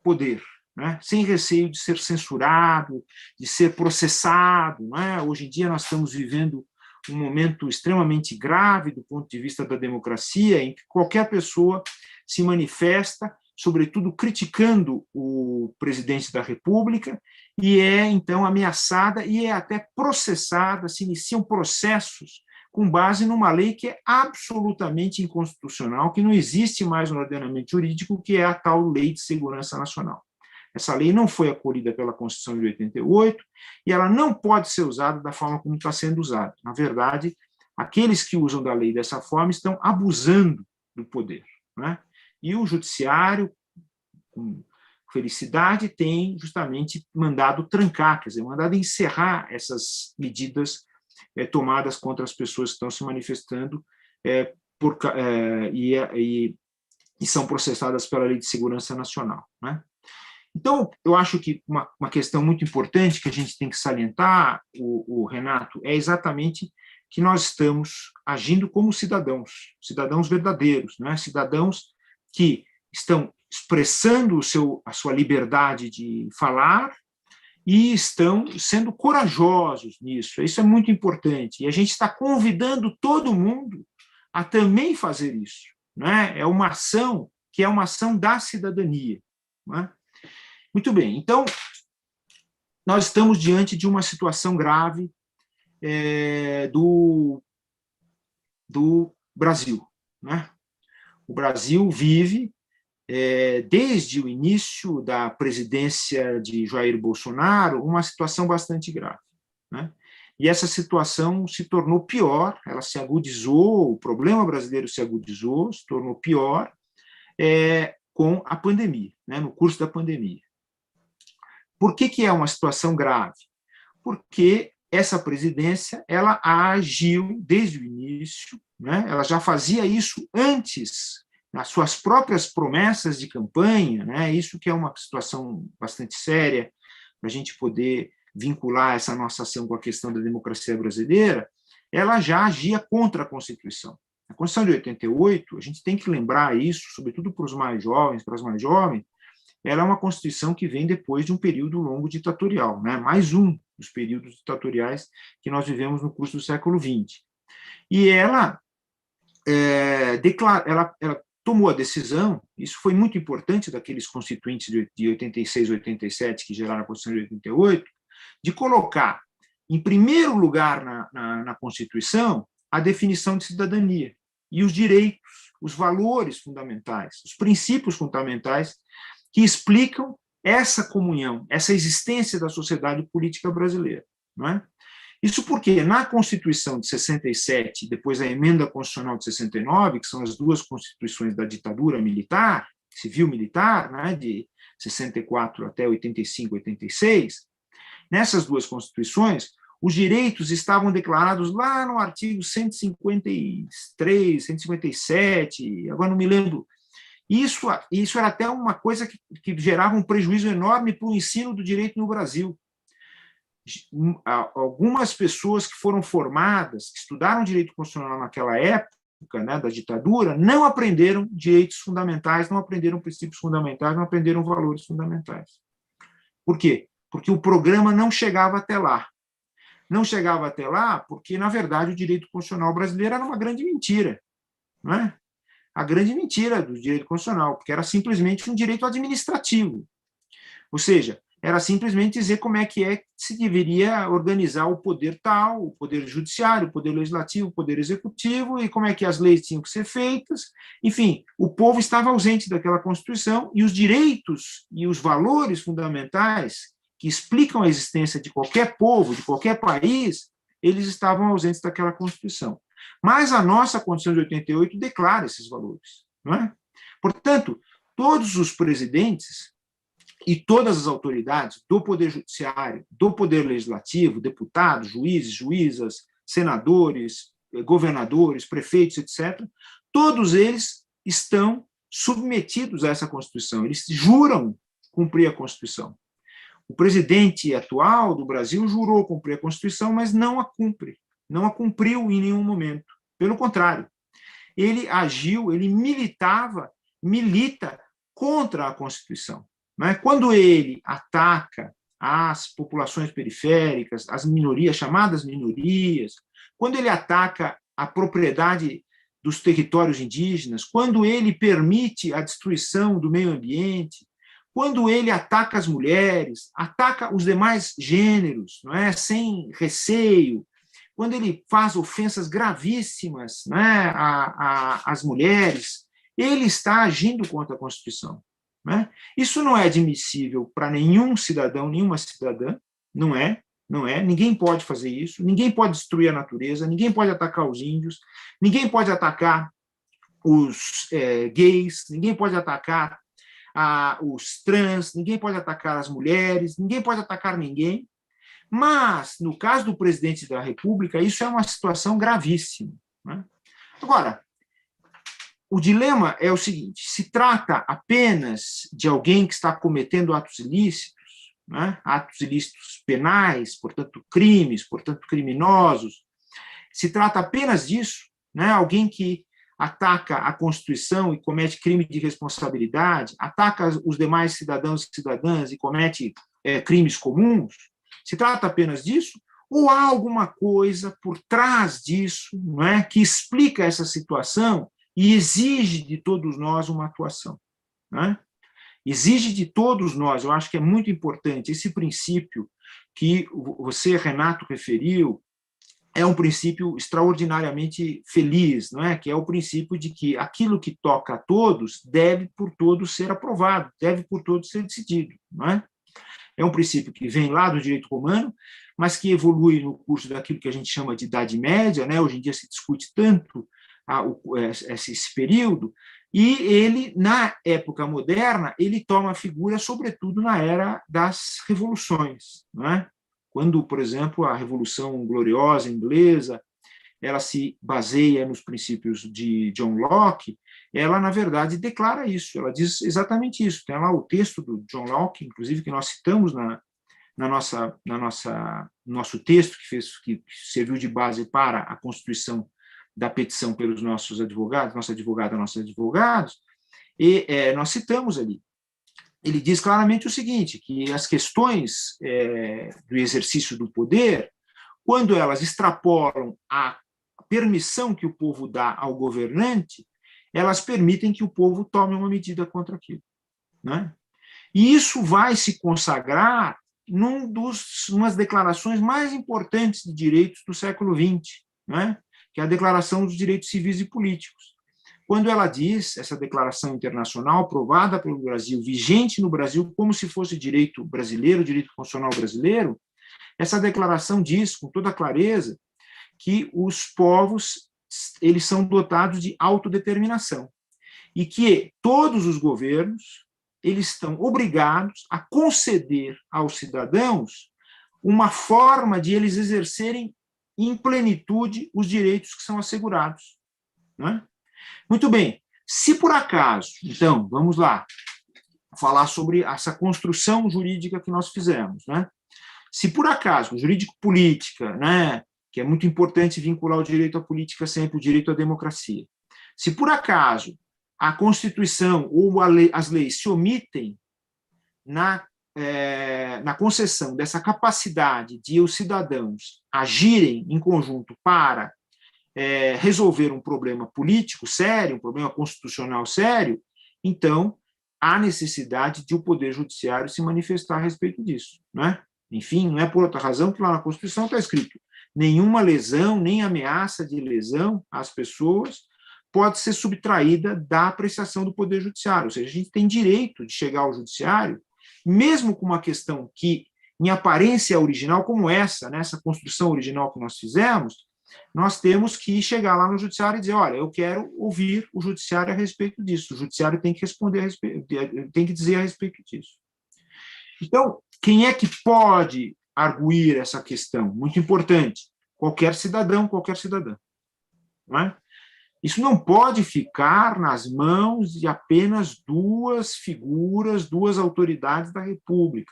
poder, né? Sem receio de ser censurado, de ser processado, né? Hoje em dia nós estamos vivendo um momento extremamente grave do ponto de vista da democracia, em que qualquer pessoa se manifesta, sobretudo criticando o presidente da República, e é, então, ameaçada e é até processada, se iniciam processos com base numa lei que é absolutamente inconstitucional, que não existe mais no ordenamento jurídico, que é a tal Lei de Segurança Nacional. Essa lei não foi acolhida pela Constituição de 88 e ela não pode ser usada da forma como está sendo usada. Na verdade, aqueles que usam da lei dessa forma estão abusando do poder, né? E o judiciário, com felicidade, tem justamente mandado trancar, quer dizer, mandado encerrar essas medidas tomadas contra as pessoas que estão se manifestando e são processadas pela Lei de Segurança Nacional, né? Então, eu acho que uma questão muito importante que a gente tem que salientar, o Renato, é exatamente que nós estamos agindo como cidadãos verdadeiros, né? Cidadãos que estão expressando a sua liberdade de falar e estão sendo corajosos nisso. Isso é muito importante. E a gente está convidando todo mundo a também fazer isso. Né? É uma ação que é uma ação da cidadania. Né? Muito bem, então, nós estamos diante de uma situação grave do Brasil. Né? O Brasil vive, desde o início da presidência de Jair Bolsonaro, uma situação bastante grave. Né? E essa situação se tornou pior, ela se agudizou, o problema brasileiro se agudizou, se tornou pior com a pandemia, né, no curso da pandemia. Por que é uma situação grave? Porque essa presidência ela agiu desde o início, né, ela já fazia isso antes, nas suas próprias promessas de campanha, né, isso que é uma situação bastante séria, para a gente poder vincular essa nossa ação com a questão da democracia brasileira, ela já agia contra a Constituição. A Constituição de 88, a gente tem que lembrar isso, sobretudo para os mais jovens, para as mais jovens, ela é uma Constituição que vem depois de um período longo ditatorial, né? Mais um dos períodos ditatoriais que nós vivemos no curso do século XX. E ela tomou a decisão, isso foi muito importante daqueles constituintes de 86, 87, que geraram a Constituição de 88, de colocar, em primeiro lugar na Constituição, a definição de cidadania e os direitos, os valores fundamentais, os princípios fundamentais que explicam essa comunhão, essa existência da sociedade política brasileira. Não é? Isso porque, na Constituição de 67, depois a Emenda Constitucional de 69, que são as duas constituições da ditadura militar, civil-militar, né, de 64 até 85, 86, nessas duas constituições, os direitos estavam declarados lá no artigo 153, 157, agora não me lembro. Isso era até uma coisa que gerava um prejuízo enorme para o ensino do direito no Brasil. Algumas pessoas que foram formadas, que estudaram direito constitucional naquela época, né, da ditadura, não aprenderam direitos fundamentais, não aprenderam princípios fundamentais, não aprenderam valores fundamentais. Por quê? Porque o programa não chegava até lá. Não chegava até lá porque, na verdade, o direito constitucional brasileiro era uma grande mentira. Não é? A grande mentira do direito constitucional, porque era simplesmente um direito administrativo. Ou seja, era simplesmente dizer como é que se deveria organizar o poder tal, o poder judiciário, o poder legislativo, o poder executivo, e como é que as leis tinham que ser feitas. Enfim, o povo estava ausente daquela Constituição e os direitos e os valores fundamentais que explicam a existência de qualquer povo, de qualquer país, eles estavam ausentes daquela Constituição. Mas a nossa Constituição de 88 declara esses valores. Não é? Portanto, todos os presidentes e todas as autoridades do Poder Judiciário, do Poder Legislativo, deputados, juízes, juízas, senadores, governadores, prefeitos, etc., todos eles estão submetidos a essa Constituição, eles juram cumprir a Constituição. O presidente atual do Brasil jurou cumprir a Constituição, mas não a cumpre, não a cumpriu em nenhum momento. Pelo contrário, ele agiu, ele milita contra a Constituição. Quando ele ataca as populações periféricas, as minorias, chamadas minorias, quando ele ataca a propriedade dos territórios indígenas, quando ele permite a destruição do meio ambiente, quando ele ataca as mulheres, ataca os demais gêneros, não é? Sem receio, quando ele faz ofensas gravíssimas, não é? às mulheres, ele está agindo contra a Constituição. Não é? Isso não é admissível para nenhum cidadão, nenhuma cidadã, não é, ninguém pode fazer isso, ninguém pode destruir a natureza, ninguém pode atacar os índios, ninguém pode atacar os gays, ninguém pode atacar os trans, ninguém pode atacar as mulheres, ninguém pode atacar ninguém, mas, no caso do presidente da República, isso é uma situação gravíssima. Né? Agora, o dilema é o seguinte: se trata apenas de alguém que está cometendo atos ilícitos, né? Atos ilícitos penais, portanto, crimes, portanto, criminosos, se trata apenas disso, né? Alguém que ataca a Constituição e comete crime de responsabilidade, ataca os demais cidadãos e cidadãs e comete crimes comuns, se trata apenas disso, ou há alguma coisa por trás disso, não é, que explica essa situação e exige de todos nós uma atuação, não é? Exige de todos nós, eu acho que é muito importante, esse princípio que você, Renato, referiu, é um princípio extraordinariamente feliz, não é? Que é o princípio de que aquilo que toca a todos deve por todos ser aprovado, deve por todos ser decidido, não é? É um princípio que vem lá do direito romano, mas que evolui no curso daquilo que a gente chama de Idade Média, né? Hoje em dia se discute tanto esse período, e ele, na época moderna, ele toma figura, sobretudo, na era das revoluções, não é? Quando, por exemplo, a Revolução Gloriosa inglesa, ela se baseia nos princípios de John Locke, ela, na verdade, declara isso, ela diz exatamente isso. Tem lá o texto do John Locke, inclusive, que nós citamos no nosso texto, que serviu de base para a constituição da petição pelos nossos advogados, nossos advogados, e nós citamos ali. Ele diz claramente o seguinte, que as questões do exercício do poder, quando elas extrapolam a permissão que o povo dá ao governante, elas permitem que o povo tome uma medida contra aquilo, né? E isso vai se consagrar umas declarações mais importantes de direitos do século XX, né? Que é a Declaração dos Direitos Civis e Políticos. Quando ela diz, essa declaração internacional aprovada pelo Brasil, vigente no Brasil como se fosse direito brasileiro, direito constitucional brasileiro, essa declaração diz, com toda clareza, que os povos eles são dotados de autodeterminação e que todos os governos eles estão obrigados a conceder aos cidadãos uma forma de eles exercerem em plenitude os direitos que são assegurados, não é? Muito bem, se por acaso, então, vamos lá, falar sobre essa construção jurídica que nós fizemos, né? Se por acaso, jurídico-política, né, que é muito importante vincular o direito à política sempre, o direito à democracia, se por acaso a Constituição ou as leis se omitem na concessão dessa capacidade de os cidadãos agirem em conjunto para resolver um problema político sério, um problema constitucional sério, então há necessidade de o Poder Judiciário se manifestar a respeito disso, né? Enfim, não é por outra razão que lá na Constituição está escrito nenhuma lesão, nem ameaça de lesão às pessoas pode ser subtraída da apreciação do Poder Judiciário, ou seja, a gente tem direito de chegar ao Judiciário, mesmo com uma questão que, em aparência original, como essa, né, essa construção original que nós fizemos, nós temos que chegar lá no Judiciário e dizer, olha, eu quero ouvir o Judiciário a respeito disso, o Judiciário tem que responder a respeito, tem que dizer a respeito disso. Então, quem é que pode arguir essa questão? Muito importante, qualquer cidadão, qualquer cidadã. Não é? Isso não pode ficar nas mãos de apenas duas figuras, duas autoridades da República.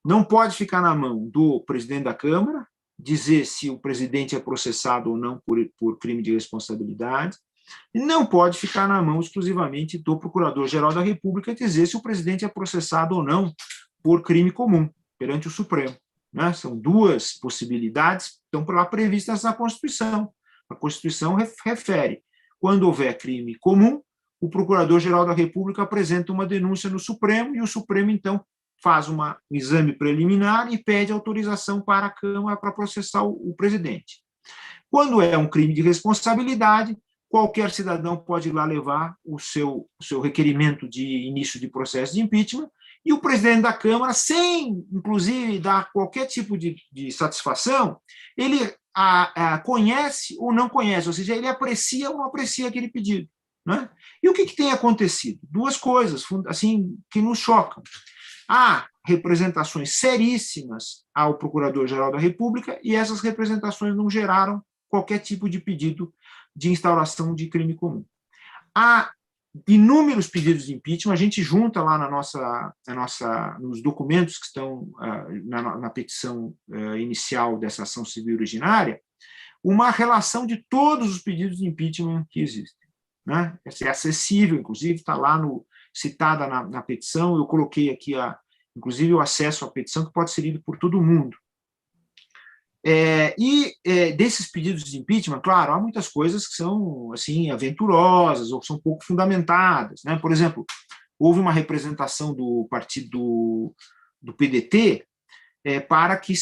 Não pode ficar na mão do presidente da Câmara, dizer se o presidente é processado ou não por crime de responsabilidade, e não pode ficar na mão exclusivamente do Procurador-Geral da República dizer se o presidente é processado ou não por crime comum perante o Supremo, né? São duas possibilidades que estão lá previstas na Constituição. A Constituição refere, quando houver crime comum, o Procurador-Geral da República apresenta uma denúncia no Supremo e o Supremo, então, faz um exame preliminar e pede autorização para a Câmara para processar o presidente. Quando é um crime de responsabilidade, qualquer cidadão pode ir lá levar o seu requerimento de início de processo de impeachment e o presidente da Câmara, sem, inclusive, dar qualquer tipo de satisfação, ele conhece ou não conhece, ou seja, ele aprecia ou não aprecia aquele pedido, né? E o que tem acontecido? Duas coisas assim, que nos chocam. Há representações seríssimas ao Procurador-Geral da República e essas representações não geraram qualquer tipo de pedido de instauração de crime comum. Há inúmeros pedidos de impeachment, a gente junta lá nos documentos que estão na petição inicial dessa ação civil originária, uma relação de todos os pedidos de impeachment que existem, né? É acessível, inclusive, está lá citada na petição, eu coloquei aqui, inclusive, o acesso à petição, que pode ser lido por todo mundo. Desses pedidos de impeachment, claro, há muitas coisas que são assim aventurosas ou são pouco fundamentadas, né? Por exemplo, houve uma representação do partido do PDT para que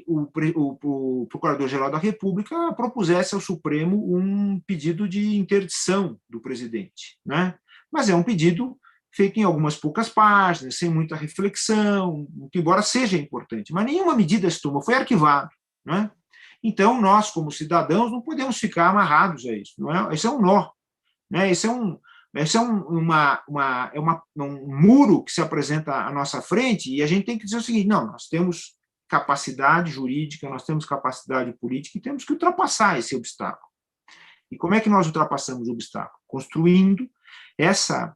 o Procurador-Geral da República propusesse ao Supremo um pedido de interdição do presidente, né? Mas é um pedido feito em algumas poucas páginas, sem muita reflexão, embora seja importante, mas nenhuma medida se tomou, foi arquivado, né? Então, nós, como cidadãos, não podemos ficar amarrados a isso, não é? Esse é um nó, né? Esse é um muro que se apresenta à nossa frente e a gente tem que dizer o seguinte, não, nós temos capacidade jurídica, nós temos capacidade política e temos que ultrapassar esse obstáculo. E como é que nós ultrapassamos o obstáculo? Construindo essa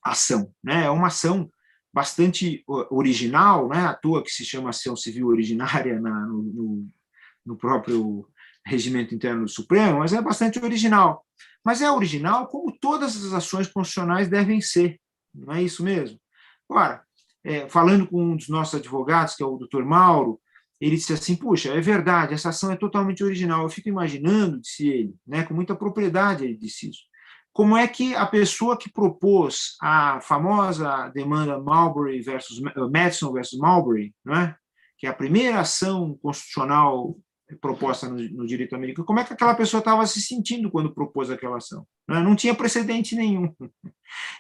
ação, né? É uma ação bastante original, né? À toa que se chama ação civil originária no próprio regimento interno do Supremo, mas é bastante original. Mas é original como todas as ações constitucionais devem ser, não é isso mesmo? Ora, falando com um dos nossos advogados, que é o doutor Mauro, ele disse assim, puxa, é verdade, essa ação é totalmente original, eu fico imaginando, disse ele, né, com muita propriedade ele disse isso, como é que a pessoa que propôs a famosa demanda Madison versus Marbury, né, que é a primeira ação constitucional proposta no direito americano, como é que aquela pessoa estava se sentindo quando propôs aquela ação? Não tinha precedente nenhum.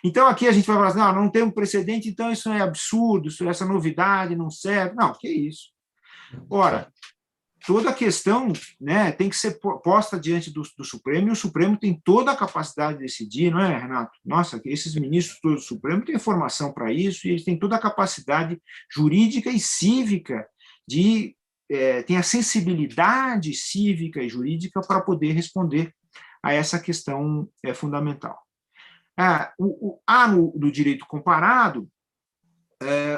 Então, aqui a gente vai falar assim, não tem um precedente, então isso é absurdo, essa novidade não serve. Não, que isso. Ora, toda a questão, né, tem que ser posta diante do Supremo, e o Supremo tem toda a capacidade de decidir, não é, Renato? Nossa, esses ministros todos do Supremo têm formação para isso, e eles têm toda a capacidade jurídica e cívica tem a sensibilidade cívica e jurídica para poder responder a essa questão fundamental. No direito comparado,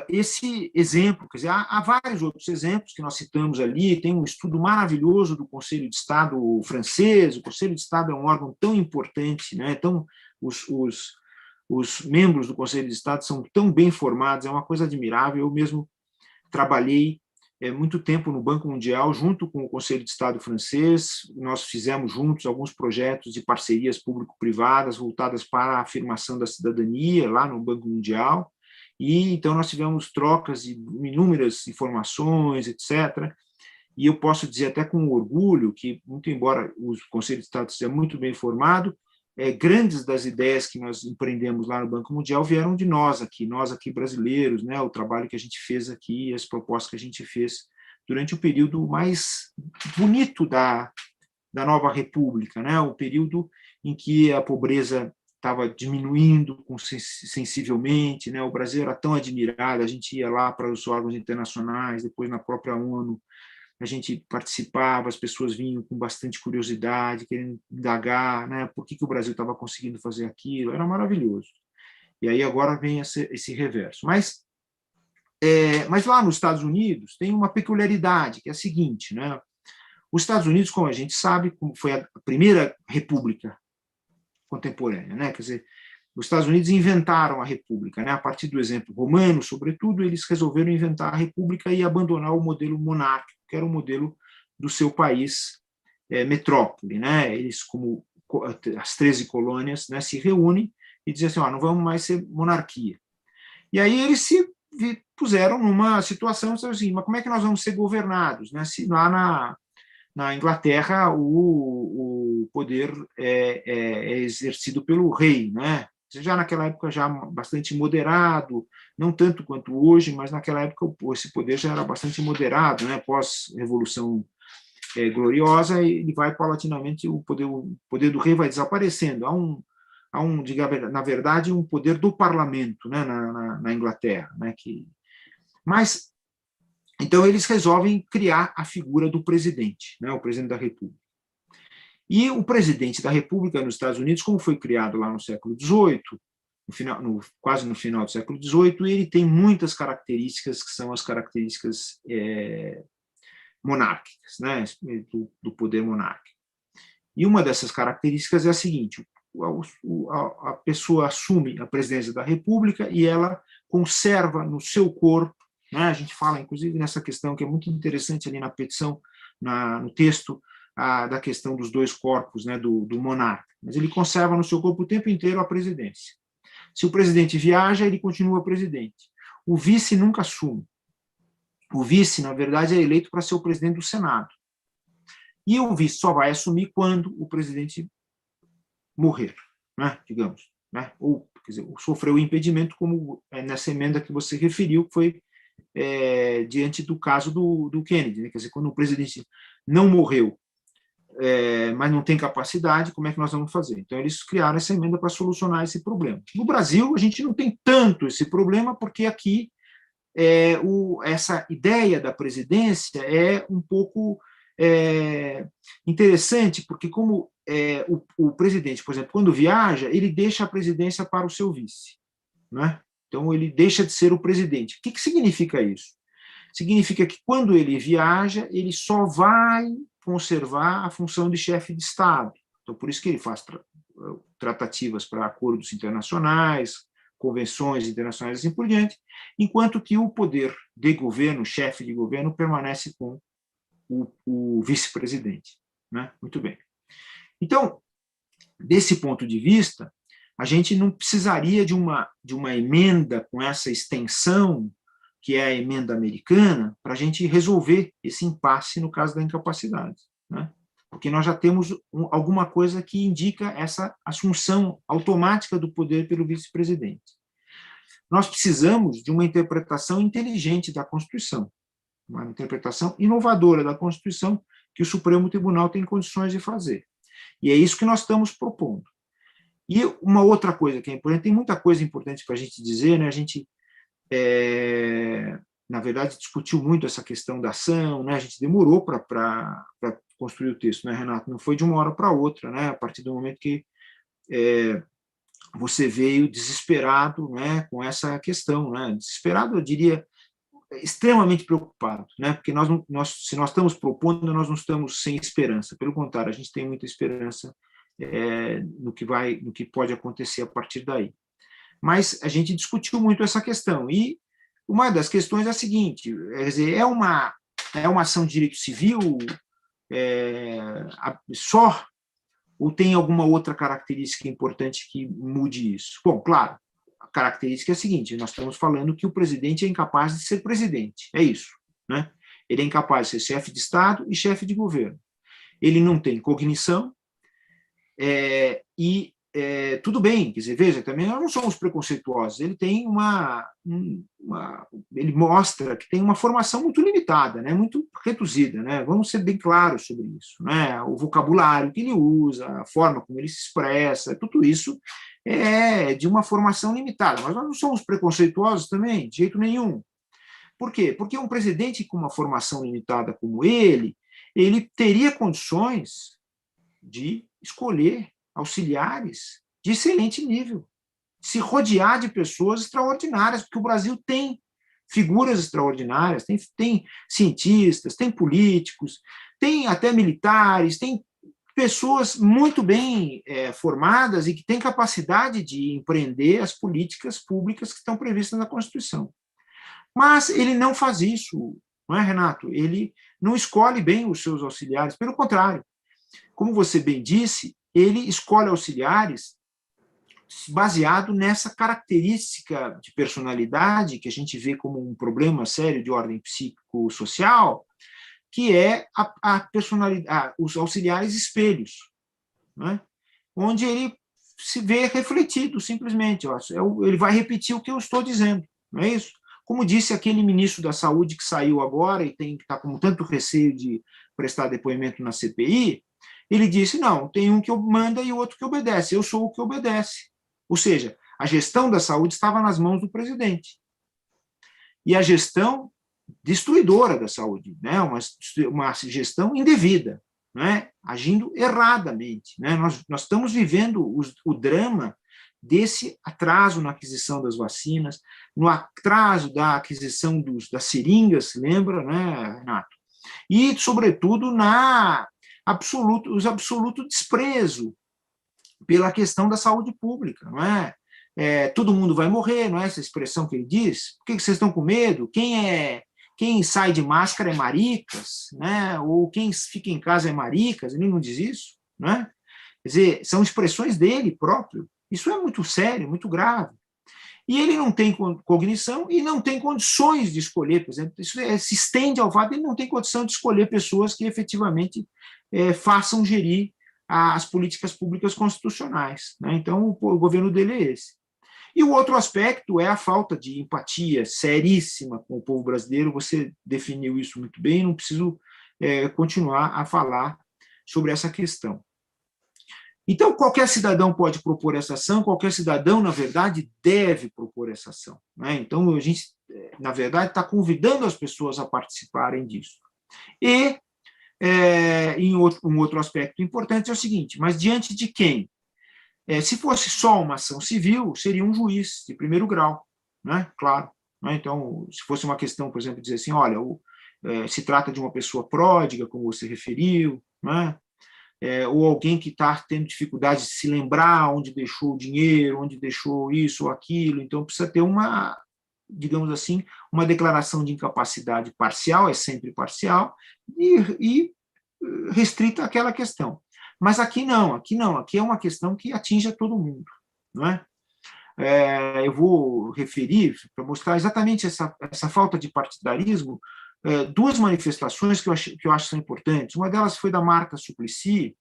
esse exemplo, quer dizer, há vários outros exemplos que nós citamos ali, tem um estudo maravilhoso do Conselho de Estado francês, o Conselho de Estado é um órgão tão importante, né? Então, os membros do Conselho de Estado são tão bem formados, é uma coisa admirável, eu mesmo trabalhei muito tempo no Banco Mundial, junto com o Conselho de Estado francês, nós fizemos juntos alguns projetos de parcerias público-privadas voltadas para a afirmação da cidadania, lá no Banco Mundial, e então nós tivemos trocas de inúmeras informações, etc., e eu posso dizer até com orgulho que, muito embora o Conselho de Estado seja muito bem formado, grandes das ideias que nós empreendemos lá no Banco Mundial vieram de nós aqui brasileiros, né, o trabalho que a gente fez aqui, as propostas que a gente fez durante o período mais bonito da nova república, né, o período em que a pobreza estava diminuindo sensivelmente, né, o Brasil era tão admirado, a gente ia lá para os órgãos internacionais, depois na própria ONU, a gente participava, as pessoas vinham com bastante curiosidade, querendo indagar, né, por que o Brasil estava conseguindo fazer aquilo, era maravilhoso. E aí agora vem esse reverso. Mas lá nos Estados Unidos tem uma peculiaridade, que é a seguinte, né, os Estados Unidos, como a gente sabe, foi a primeira república contemporânea, né, quer dizer, os Estados Unidos inventaram a república, né, a partir do exemplo romano, sobretudo, eles resolveram inventar a república e abandonar o modelo monárquico, que era o modelo do seu país metrópole, né? Eles, como as 13 colônias, né, se reúnem e dizem assim, não vamos mais ser monarquia. E aí eles se puseram numa situação assim, mas como é que nós vamos ser governados, né? Se lá na Inglaterra o poder é exercido pelo rei, né? Já naquela época já bastante moderado, não tanto quanto hoje, mas naquela época esse poder já era bastante moderado, né? Pós-Revolução Gloriosa, ele vai paulatinamente, o poder do rei vai desaparecendo. Há digamos, na verdade, um poder do parlamento, né? na Inglaterra. Né? Mas, então, eles resolvem criar a figura do presidente, né? O presidente da República. E o presidente da República nos Estados Unidos, como foi criado lá no século XVIII, quase no final do século XVIII, ele tem muitas características que são as características monárquicas, né, do poder monárquico. E uma dessas características é a seguinte, a pessoa assume a presidência da República e ela conserva no seu corpo, né, a gente fala, inclusive, nessa questão que é muito interessante ali na petição no texto da questão dos dois corpos, né, do monarca, mas ele conserva no seu corpo o tempo inteiro a presidência. Se o presidente viaja, ele continua presidente. O vice nunca assume. O vice, na verdade, é eleito para ser o presidente do Senado. E o vice só vai assumir quando o presidente morrer, né, digamos, né, ou quer dizer, sofreu impedimento, como nessa emenda que você referiu, que foi diante do caso do Kennedy, né, quer dizer, quando o presidente não morreu, mas não tem capacidade, como é que nós vamos fazer? Então, eles criaram essa emenda para solucionar esse problema. No Brasil, a gente não tem tanto esse problema, porque aqui essa ideia da presidência é um pouco interessante, porque como o presidente, por exemplo, quando viaja, ele deixa a presidência para o seu vice, né? Então, ele deixa de ser o presidente. O que significa isso? Significa que, quando ele viaja, ele só vai conservar a função de chefe de Estado. Então, por isso que ele faz tratativas para acordos internacionais, convenções internacionais e assim por diante, enquanto que o poder de governo, chefe de governo, permanece com o vice-presidente, né? Muito bem. Então, desse ponto de vista, a gente não precisaria de uma emenda com essa extensão, que é a emenda americana, para a gente resolver esse impasse no caso da incapacidade, né? Porque nós já temos alguma coisa que indica essa assunção automática do poder pelo vice-presidente. Nós precisamos de uma interpretação inteligente da Constituição, uma interpretação inovadora da Constituição que o Supremo Tribunal tem condições de fazer. E é isso que nós estamos propondo. E uma outra coisa que é importante, tem muita coisa importante para a gente dizer, né? A gente, na verdade, discutiu muito essa questão da ação, né? A gente demorou para construir o texto, né, Renato? Não foi de uma hora para outra, né? A partir do momento que você veio desesperado, né, com essa questão, né? Desesperado, eu diria, extremamente preocupado, né? Porque se nós estamos propondo, nós não estamos sem esperança. Pelo contrário, a gente tem muita esperança no que pode acontecer a partir daí. Mas a gente discutiu muito essa questão, e uma das questões é a seguinte, quer dizer, é uma ação de direito civil só, ou tem alguma outra característica importante que mude isso? Bom, claro, a característica é a seguinte, nós estamos falando que o presidente é incapaz de ser presidente, é isso, né? Ele é incapaz de ser chefe de Estado e chefe de governo. Ele não tem cognição, e tudo bem, quer dizer, veja, também nós não somos preconceituosos, ele tem ele mostra que tem uma formação muito limitada, né, muito reduzida, né, vamos ser bem claros sobre isso, né, o vocabulário que ele usa, a forma como ele se expressa, tudo isso é de uma formação limitada, mas nós não somos preconceituosos também, de jeito nenhum. Por quê? Porque um presidente com uma formação limitada como ele teria condições de escolher auxiliares de excelente nível, se rodear de pessoas extraordinárias, porque o Brasil tem figuras extraordinárias, tem cientistas, tem políticos, tem até militares, tem pessoas muito bem formadas e que têm capacidade de empreender as políticas públicas que estão previstas na Constituição. Mas ele não faz isso, não é, Renato? Ele não escolhe bem os seus auxiliares, pelo contrário. Como você bem disse, ele escolhe auxiliares baseado nessa característica de personalidade que a gente vê como um problema sério de ordem psicossocial, que é a personalidade, os auxiliares espelhos, né? Onde ele se vê refletido, simplesmente. Ele vai repetir o que eu estou dizendo, não é isso? Como disse aquele ministro da Saúde que saiu agora e está com tanto receio de prestar depoimento na CPI, ele disse, não, tem um que manda e o outro que obedece, eu sou o que obedece. Ou seja, a gestão da saúde estava nas mãos do presidente. E a gestão destruidora da saúde, né? uma gestão indevida, né? Agindo erradamente. Né? Nós estamos vivendo o drama desse atraso na aquisição das vacinas, no atraso da aquisição das seringas, lembra, né, Renato? E, sobretudo, os absoluto desprezo pela questão da saúde pública, não é? Todo mundo vai morrer, não é essa expressão que ele diz? Por que vocês estão com medo? Quem quem sai de máscara é maricas, né? Ou quem fica em casa é maricas, ele não diz isso, né? Quer dizer, são expressões dele próprio. Isso é muito sério, muito grave. E ele não tem cognição e não tem condições de escolher, por exemplo, isso se estende ao fato de ele não tem condição de escolher pessoas que efetivamente façam gerir as políticas públicas constitucionais, né? Então, o governo dele é esse. E o outro aspecto é a falta de empatia seríssima com o povo brasileiro. Você definiu isso muito bem, não preciso continuar a falar sobre essa questão. Então, qualquer cidadão pode propor essa ação, qualquer cidadão, na verdade, deve propor essa ação, né? Então, a gente, na verdade, está convidando as pessoas a participarem disso. E um outro aspecto importante é o seguinte, mas diante de quem? Se fosse só uma ação civil, seria um juiz de primeiro grau, né? Claro. Né? Então, se fosse uma questão, por exemplo, dizer assim, olha, se trata de uma pessoa pródiga, como você referiu, né? Ou alguém que está tendo dificuldade de se lembrar onde deixou o dinheiro, onde deixou isso ou aquilo, então precisa ter uma, digamos assim, uma declaração de incapacidade parcial, é sempre parcial, e restrita àquela questão. Mas aqui não, aqui é uma questão que atinge a todo mundo, não é? Eu vou referir, para mostrar exatamente essa falta de partidarismo, duas manifestações que eu acho que são importantes. Uma delas foi da Marta Suplicy,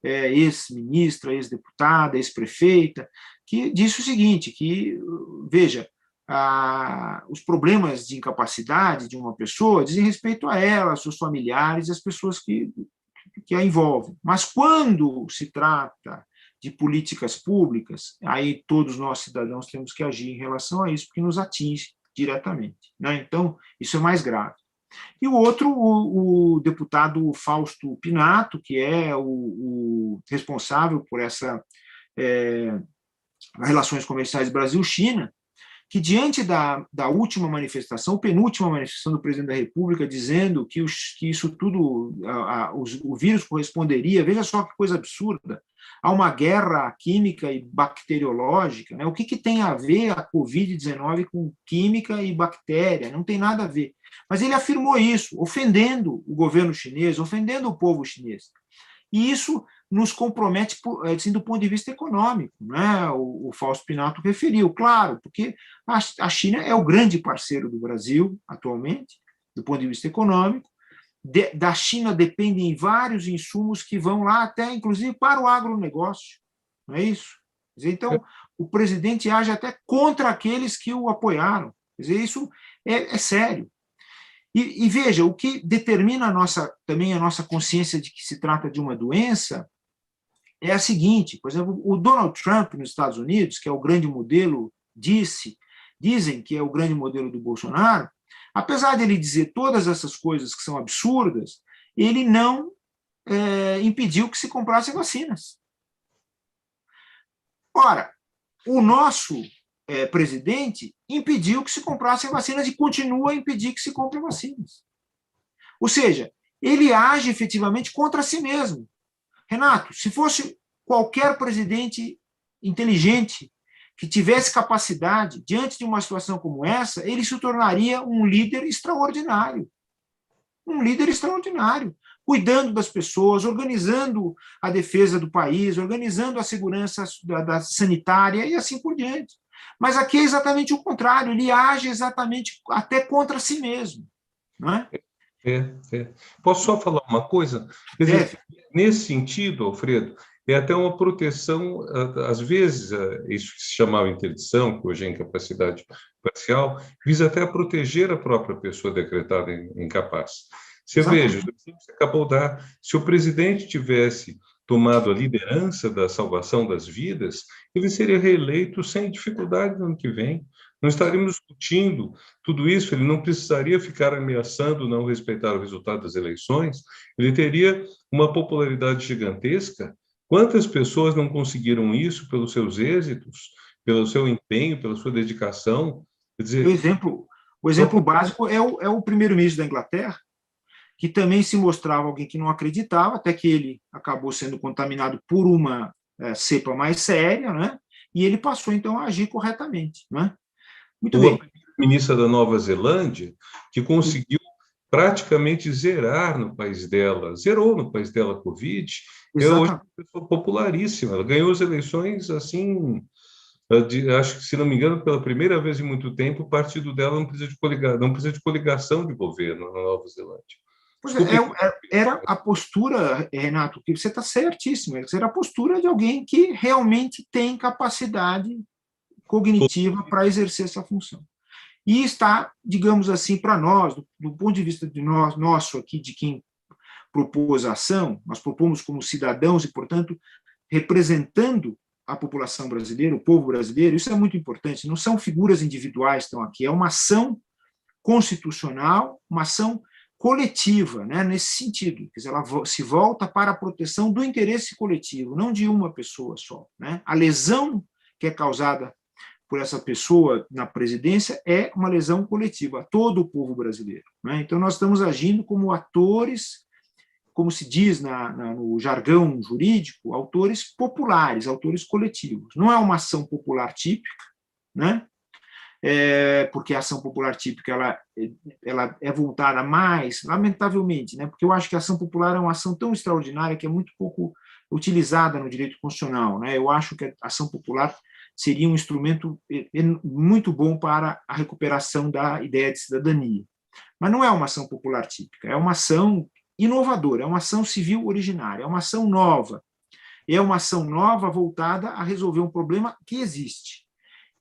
ex-ministra, ex-deputada, ex-prefeita, que disse o seguinte, que, veja, os problemas de incapacidade de uma pessoa dizem respeito a ela, aos seus familiares, às pessoas que a envolvem. Mas quando se trata de políticas públicas, aí todos nós, cidadãos, temos que agir em relação a isso, porque nos atinge diretamente, né? Então, isso é mais grave. E o outro, o deputado Fausto Pinato, que é o responsável por essa relações comerciais Brasil-China, que diante da última manifestação, penúltima manifestação do presidente da República, dizendo que isso tudo, o vírus corresponderia, veja só que coisa absurda, a uma guerra química e bacteriológica, né? O que tem a ver a Covid-19 com química e bactéria? Não tem nada a ver. Mas ele afirmou isso, ofendendo o governo chinês, ofendendo o povo chinês. E isso nos compromete assim, do ponto de vista econômico, né? O Fausto Pinato referiu, claro, porque a China é o grande parceiro do Brasil atualmente, do ponto de vista econômico. Da China dependem vários insumos que vão lá até, inclusive, para o agronegócio, não é isso? Então, o presidente age até contra aqueles que o apoiaram. Quer dizer, isso é sério. E veja, o que determina também a nossa consciência de que se trata de uma doença é a seguinte, por exemplo, o Donald Trump nos Estados Unidos, que é o grande modelo, dizem que é o grande modelo do Bolsonaro, apesar de ele dizer todas essas coisas que são absurdas, ele não impediu que se comprassem vacinas. Ora, o nosso presidente impediu que se comprassem vacinas e continua a impedir que se comprem vacinas. Ou seja, ele age efetivamente contra si mesmo. Renato, se fosse qualquer presidente inteligente que tivesse capacidade, diante de uma situação como essa, ele se tornaria um líder extraordinário. Um líder extraordinário, cuidando das pessoas, organizando a defesa do país, organizando a segurança sanitária e assim por diante. Mas aqui é exatamente o contrário, ele age exatamente até contra si mesmo. Não é? Posso só falar uma coisa? Quer dizer, nesse sentido, Alfredo, é até uma proteção, às vezes, isso que se chamava interdição, que hoje é incapacidade parcial, visa até proteger a própria pessoa decretada incapaz. Você veja, você acabou de dar, se o presidente tivesse tomado a liderança da salvação das vidas, ele seria reeleito sem dificuldade no ano que vem. Não estaríamos discutindo tudo isso, ele não precisaria ficar ameaçando não respeitar o resultado das eleições, ele teria uma popularidade gigantesca. Quantas pessoas não conseguiram isso pelos seus êxitos, pelo seu empenho, pela sua dedicação? Quer dizer, o exemplo básico é o primeiro-ministro da Inglaterra, que também se mostrava alguém que não acreditava, até que ele acabou sendo contaminado por uma cepa mais séria, né? E ele passou, então, a agir corretamente. Né? Muito bem. ministra da Nova Zelândia, que conseguiu praticamente zerar no país dela, zerou no país dela a Covid, é hoje uma pessoa popularíssima, ela ganhou as eleições, assim, acho que, se não me engano, pela primeira vez em muito tempo, o partido dela não precisa de coligação de governo na Nova Zelândia. Pois é, era a postura, Renato, que você está certíssimo, era a postura de alguém que realmente tem capacidade cognitiva para exercer essa função. E está, digamos assim, para nós, do ponto de vista de nosso aqui, de quem propôs a ação, nós propomos como cidadãos e, portanto, representando a população brasileira, o povo brasileiro, isso é muito importante, não são figuras individuais que estão aqui, é uma ação constitucional, uma ação coletiva, né, nesse sentido, quer dizer, ela se volta para a proteção do interesse coletivo, não de uma pessoa só, né? A lesão que é causada por essa pessoa na presidência é uma lesão coletiva a todo o povo brasileiro, né? Então, nós estamos agindo como atores, como se diz no jargão jurídico, autores populares, autores coletivos. Não é uma ação popular típica, né? Porque a ação popular típica ela é voltada mais, lamentavelmente, né? Porque eu acho que a ação popular é uma ação tão extraordinária que é muito pouco utilizada no direito constitucional, né? Eu acho que a ação popular seria um instrumento muito bom para a recuperação da ideia de cidadania. Mas não é uma ação popular típica, é uma ação inovadora, é uma ação civil originária, é uma ação nova, voltada a resolver um problema que existe.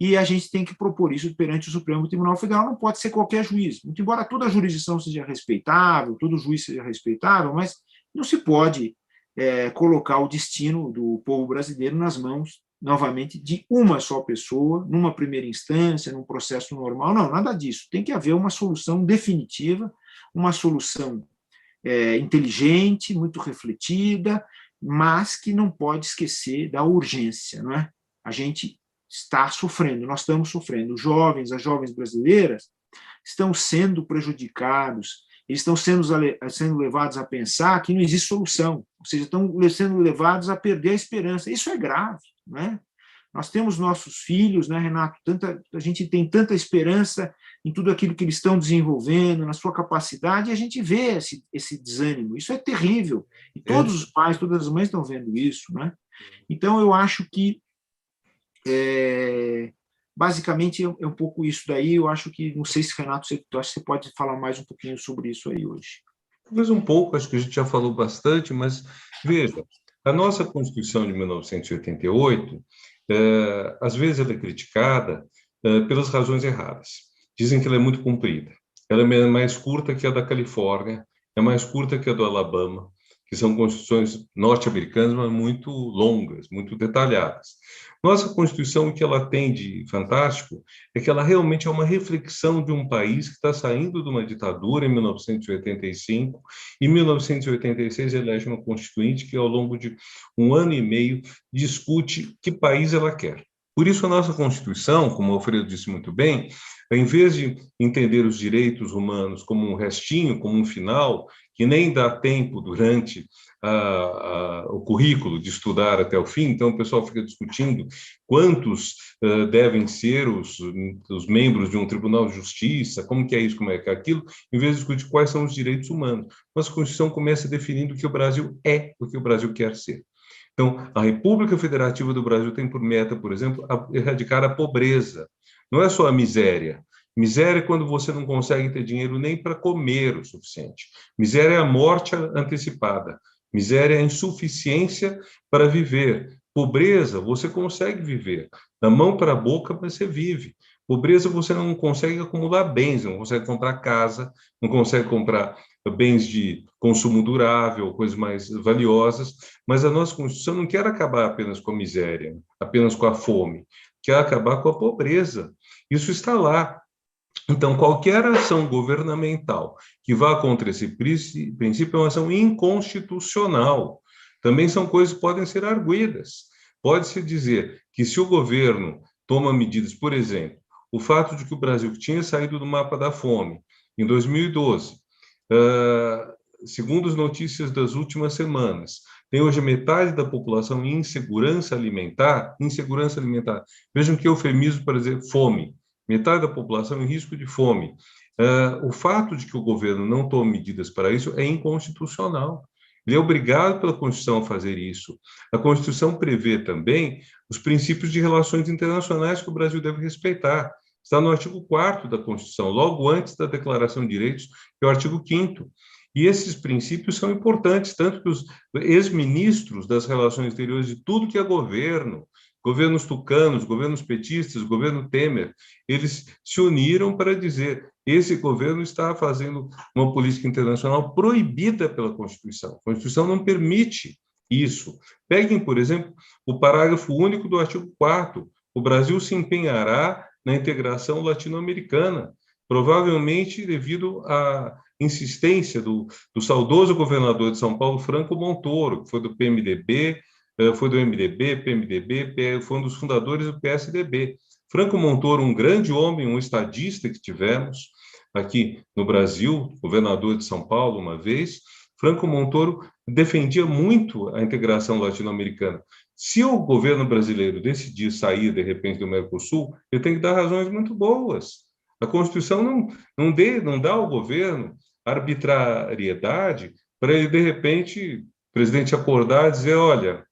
E a gente tem que propor isso perante o Supremo Tribunal Federal, não pode ser qualquer juiz. Muito embora toda a jurisdição seja respeitável, todo juiz seja respeitável, mas não se pode colocar o destino do povo brasileiro nas mãos, novamente, de uma só pessoa, numa primeira instância, num processo normal. Não, nada disso. Tem que haver uma solução definitiva, uma solução inteligente, muito refletida, mas que não pode esquecer da urgência, não é? A gente está sofrendo, nós estamos sofrendo. Os jovens, as jovens brasileiras estão sendo prejudicados, eles estão sendo levados a pensar que não existe solução, ou seja, estão sendo levados a perder a esperança. Isso é grave, né? Nós temos nossos filhos, né, Renato? A gente tem tanta esperança em tudo aquilo que eles estão desenvolvendo, na sua capacidade, e a gente vê esse desânimo. Isso é terrível. E todos os pais, todas as mães estão vendo isso, né? Então, eu acho que basicamente é um pouco isso daí. Eu acho que, não sei se, Renato, você pode falar mais um pouquinho sobre isso aí hoje. Talvez um pouco, acho que a gente já falou bastante, mas veja, a nossa Constituição de 1988, às vezes ela é criticada pelas razões erradas. Dizem que ela é muito comprida. Ela é mais curta que a da Califórnia, é mais curta que a do Alabama, que são constituições norte-americanas, mas muito longas, muito detalhadas. Nossa Constituição, o que ela tem de fantástico é que ela realmente é uma reflexão de um país que está saindo de uma ditadura em 1985, e em 1986 elege uma constituinte que, ao longo de um ano e meio, discute que país ela quer. Por isso, a nossa Constituição, como o Alfredo disse muito bem, em vez de entender os direitos humanos como um restinho, como um final, que nem dá tempo durante o currículo de estudar até o fim, então o pessoal fica discutindo quantos devem ser os membros de um tribunal de justiça, como que é isso, como é que é aquilo, em vez de discutir quais são os direitos humanos. Nossa Constituição começa definindo o que o Brasil é, o que o Brasil quer ser. Então, a República Federativa do Brasil tem por meta, por exemplo, erradicar a pobreza. Não é só a miséria. Miséria é quando você não consegue ter dinheiro nem para comer o suficiente. Miséria é a morte antecipada. Miséria é a insuficiência para viver. Pobreza, você consegue viver. Da mão para a boca, você vive. Pobreza, você não consegue acumular bens, não consegue comprar casa, não consegue comprar bens de consumo durável, coisas mais valiosas, mas a nossa Constituição não quer acabar apenas com a miséria, apenas com a fome, quer acabar com a pobreza. Isso está lá. Então, qualquer ação governamental que vá contra esse princípio é uma ação inconstitucional. Também são coisas que podem ser arguidas. Pode-se dizer que se o governo toma medidas, por exemplo, o fato de que o Brasil tinha saído do mapa da fome em 2012, segundo as notícias das últimas semanas, tem hoje metade da população em insegurança alimentar. Vejam que eufemismo para dizer fome. metade da população em risco de fome. O fato de que o governo não tome medidas para isso é inconstitucional. Ele é obrigado pela Constituição a fazer isso. A Constituição prevê também os princípios de relações internacionais que o Brasil deve respeitar. Está no artigo 4º da Constituição, logo antes da Declaração de Direitos, que é o artigo 5º. E esses princípios são importantes, tanto que os ex-ministros das relações exteriores de tudo que é governo, governos tucanos, governos petistas, governo Temer, eles se uniram para dizer: esse governo está fazendo uma política internacional proibida pela Constituição. A Constituição não permite isso. Peguem, por exemplo, o parágrafo único do artigo 4º. O Brasil se empenhará na integração latino-americana, provavelmente devido à insistência do saudoso governador de São Paulo, Franco Montoro, que foi do PMDB, foi do MDB, PMDB, foi um dos fundadores do PSDB. Franco Montoro, um grande homem, um estadista que tivemos aqui no Brasil, governador de São Paulo uma vez, Franco Montoro defendia muito a integração latino-americana. Se o governo brasileiro decidir sair, de repente, do Mercosul, ele tem que dar razões muito boas. A Constituição não dá ao governo arbitrariedade para ele, de repente, o presidente acordar e dizer: olha,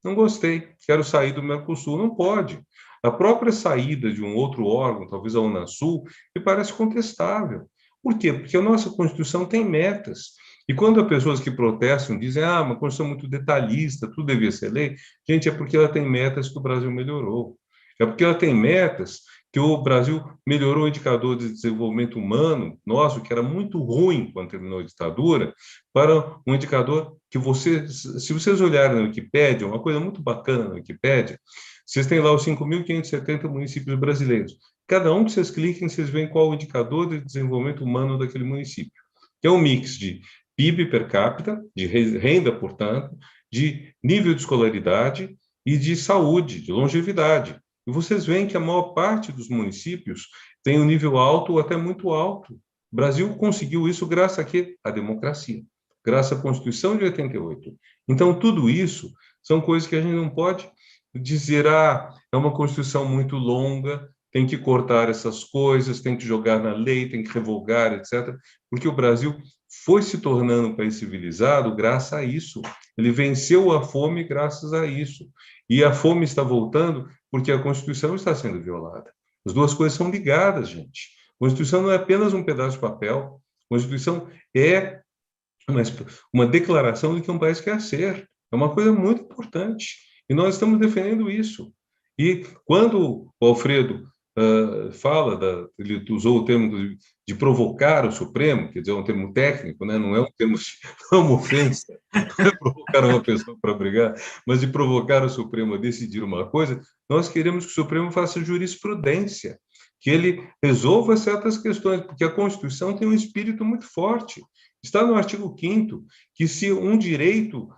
não gostei, quero sair do Mercosul. Não pode. A própria saída de um outro órgão, talvez a Unasul, me parece contestável. Por quê? Porque a nossa Constituição tem metas. E quando as pessoas que protestam dizem: uma Constituição muito detalhista, tudo devia ser lei, gente, é porque ela tem metas que o Brasil melhorou. É porque ela tem metas que o Brasil melhorou o indicador de desenvolvimento humano, nosso, que era muito ruim quando terminou a ditadura, para um indicador que se vocês olharem na Wikipédia, uma coisa muito bacana na Wikipédia, vocês têm lá os 5.570 municípios brasileiros. Cada um que vocês cliquem, vocês veem qual o indicador de desenvolvimento humano daquele município. Que é um mix de PIB per capita, de renda, portanto, de nível de escolaridade e de saúde, de longevidade. E vocês veem que a maior parte dos municípios tem um nível alto ou até muito alto. O Brasil conseguiu isso graças a quê? À democracia, graças à Constituição de 88. Então, tudo isso são coisas que a gente não pode dizer: é uma Constituição muito longa, tem que cortar essas coisas, tem que jogar na lei, tem que revogar, etc. Porque o Brasil foi se tornando um país civilizado graças a isso. Ele venceu a fome graças a isso. E a fome está voltando porque a Constituição está sendo violada. As duas coisas são ligadas, gente. A Constituição não é apenas um pedaço de papel. A Constituição é uma declaração de que um país quer ser. É uma coisa muito importante. E nós estamos defendendo isso. E quando o Alfredo fala, ele usou o termo de provocar o Supremo, quer dizer, é um termo técnico, né? Não é um termo, não é uma ofensa, não é provocar uma pessoa para brigar, mas de provocar o Supremo a decidir uma coisa. Nós queremos que o Supremo faça jurisprudência, que ele resolva certas questões, porque a Constituição tem um espírito muito forte. Está no artigo 5º, que se um direito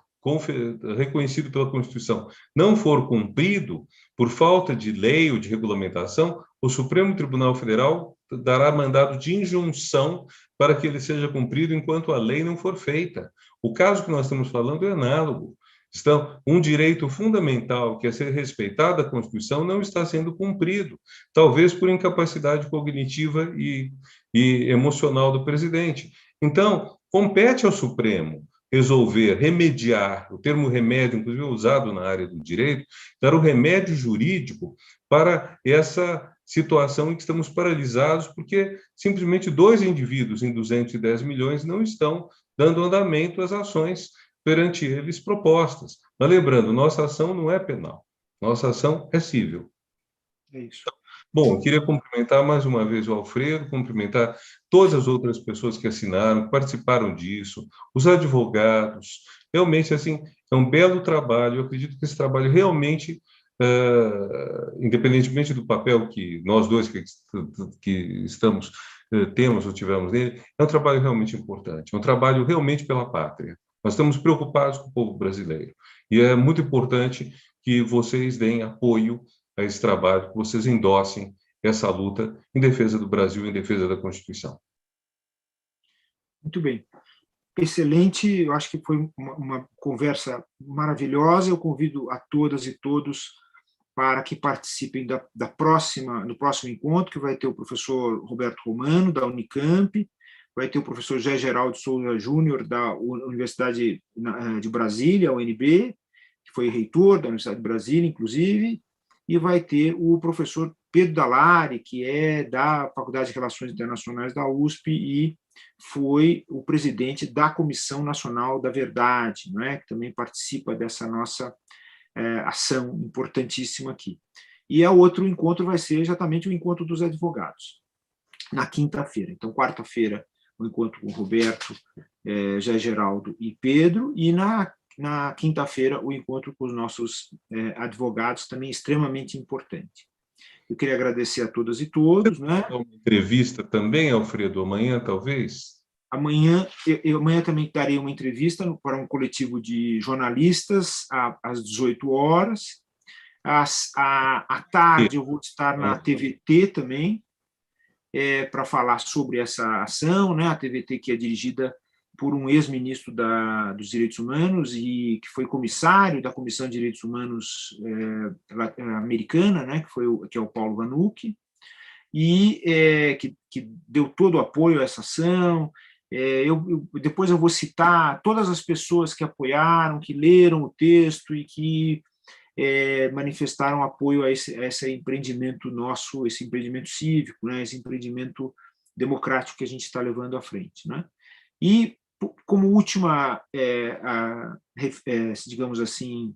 reconhecido pela Constituição não for cumprido por falta de lei ou de regulamentação, o Supremo Tribunal Federal dará mandado de injunção para que ele seja cumprido enquanto a lei não for feita. O caso que nós estamos falando é análogo. Então, um direito fundamental que é ser respeitado a Constituição não está sendo cumprido, talvez por incapacidade cognitiva e emocional do presidente. Então, compete ao Supremo resolver, remediar, o termo remédio, inclusive usado na área do direito, dar o remédio jurídico para essa situação em que estamos paralisados, porque simplesmente 2 indivíduos em 210 milhões não estão dando andamento às ações perante eles propostas. Mas lembrando, nossa ação não é penal, nossa ação é civil. É isso. Bom, eu queria cumprimentar mais uma vez o Alfredo, cumprimentar todas as outras pessoas que assinaram, que participaram disso, os advogados. Realmente, assim, é um belo trabalho. Eu acredito que esse trabalho realmente, independentemente do papel que nós dois que estamos, temos ou tivemos nele, é um trabalho realmente importante, é um trabalho realmente pela pátria. Nós estamos preocupados com o povo brasileiro. E é muito importante que vocês deem apoio a esse trabalho, que vocês endossem essa luta em defesa do Brasil, em defesa da Constituição. Muito bem. Excelente, eu acho que foi uma conversa maravilhosa. Eu convido a todas e todos para que participem do próximo encontro, que vai ter o professor Roberto Romano, da Unicamp, vai ter o professor José Geraldo Souza Júnior, da Universidade de Brasília, UNB, que foi reitor da Universidade de Brasília, inclusive, e vai ter o professor Pedro Dallari, que é da Faculdade de Relações Internacionais da USP e foi o presidente da Comissão Nacional da Verdade, não é? Que também participa dessa nossa ação importantíssima aqui. E o outro encontro vai ser exatamente o encontro dos advogados, na quinta-feira. Então, quarta-feira, o encontro com Roberto, José Geraldo e Pedro, e na quinta-feira, o encontro com os nossos advogados, também extremamente importante. Eu queria agradecer a todas e todos. Né? Uma entrevista também, Alfredo, amanhã, talvez? Amanhã também darei uma entrevista para um coletivo de jornalistas às 18 horas. À tarde, eu vou estar na TVT também, para falar sobre essa ação, né? A TVT que é dirigida por um ex-ministro dos Direitos Humanos e que foi comissário da Comissão de Direitos Humanos americana, né? Que é o Paulo Vanucchi, e que deu todo o apoio a essa ação. Depois eu vou citar todas as pessoas que apoiaram, que leram o texto e que manifestaram apoio a esse empreendimento nosso, esse empreendimento cívico, né, esse empreendimento democrático que a gente está levando à frente. Né? E, como última, digamos assim,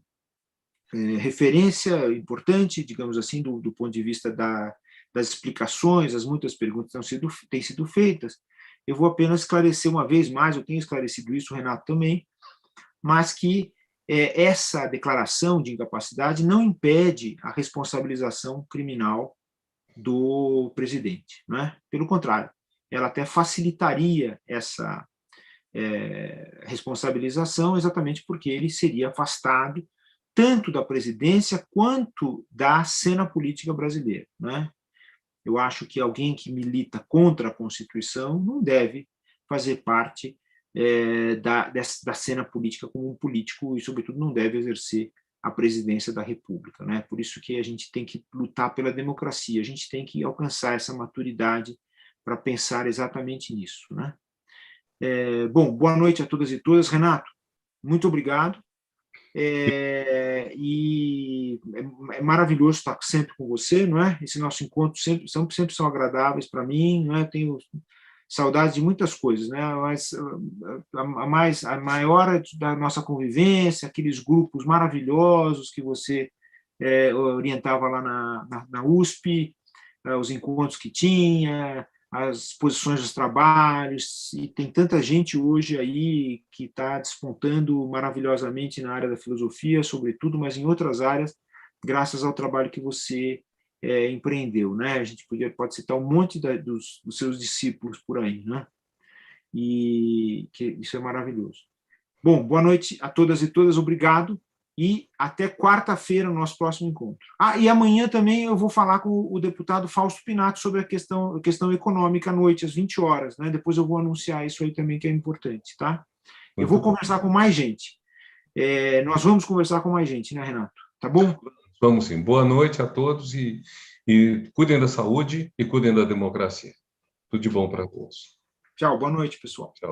referência importante, digamos assim, do ponto de vista das explicações, as muitas perguntas têm sido feitas, eu vou apenas esclarecer uma vez mais, eu tenho esclarecido isso, o Renato também, mas que essa declaração de incapacidade não impede a responsabilização criminal do presidente. Não é? Pelo contrário, ela até facilitaria essa responsabilização, exatamente porque ele seria afastado tanto da presidência quanto da cena política brasileira. Não é? Eu acho que alguém que milita contra a Constituição não deve fazer parte da cena política como um político e, sobretudo, não deve exercer a presidência da República. Né? Por isso que a gente tem que lutar pela democracia, a gente tem que alcançar essa maturidade para pensar exatamente nisso. Né? Bom, boa noite a todas e todas. Renato, muito obrigado. E é maravilhoso estar sempre com você, não é? Esse nosso encontro sempre são agradáveis para mim, não é? Tenho saudade de muitas coisas, né? Mas a maior da nossa convivência, aqueles grupos maravilhosos que você orientava lá na USP, os encontros que tinha, as posições dos trabalhos, e tem tanta gente hoje aí que está despontando maravilhosamente na área da filosofia, sobretudo, mas em outras áreas, graças ao trabalho que você empreendeu, né? A gente pode citar um monte dos seus discípulos por aí, né? E que isso é maravilhoso. Bom, boa noite a todas e todas, obrigado, e até quarta-feira, o nosso próximo encontro. E amanhã também eu vou falar com o deputado Fausto Pinato sobre a questão econômica à noite, às 20 horas. Né? Depois eu vou anunciar isso aí também, que é importante. Tá? Eu vou conversar com mais gente. Nós vamos conversar com mais gente, né, Renato? Tá bom? Vamos sim. Boa noite a todos e cuidem da saúde e cuidem da democracia. Tudo de bom para todos. Tchau, boa noite, pessoal. Tchau.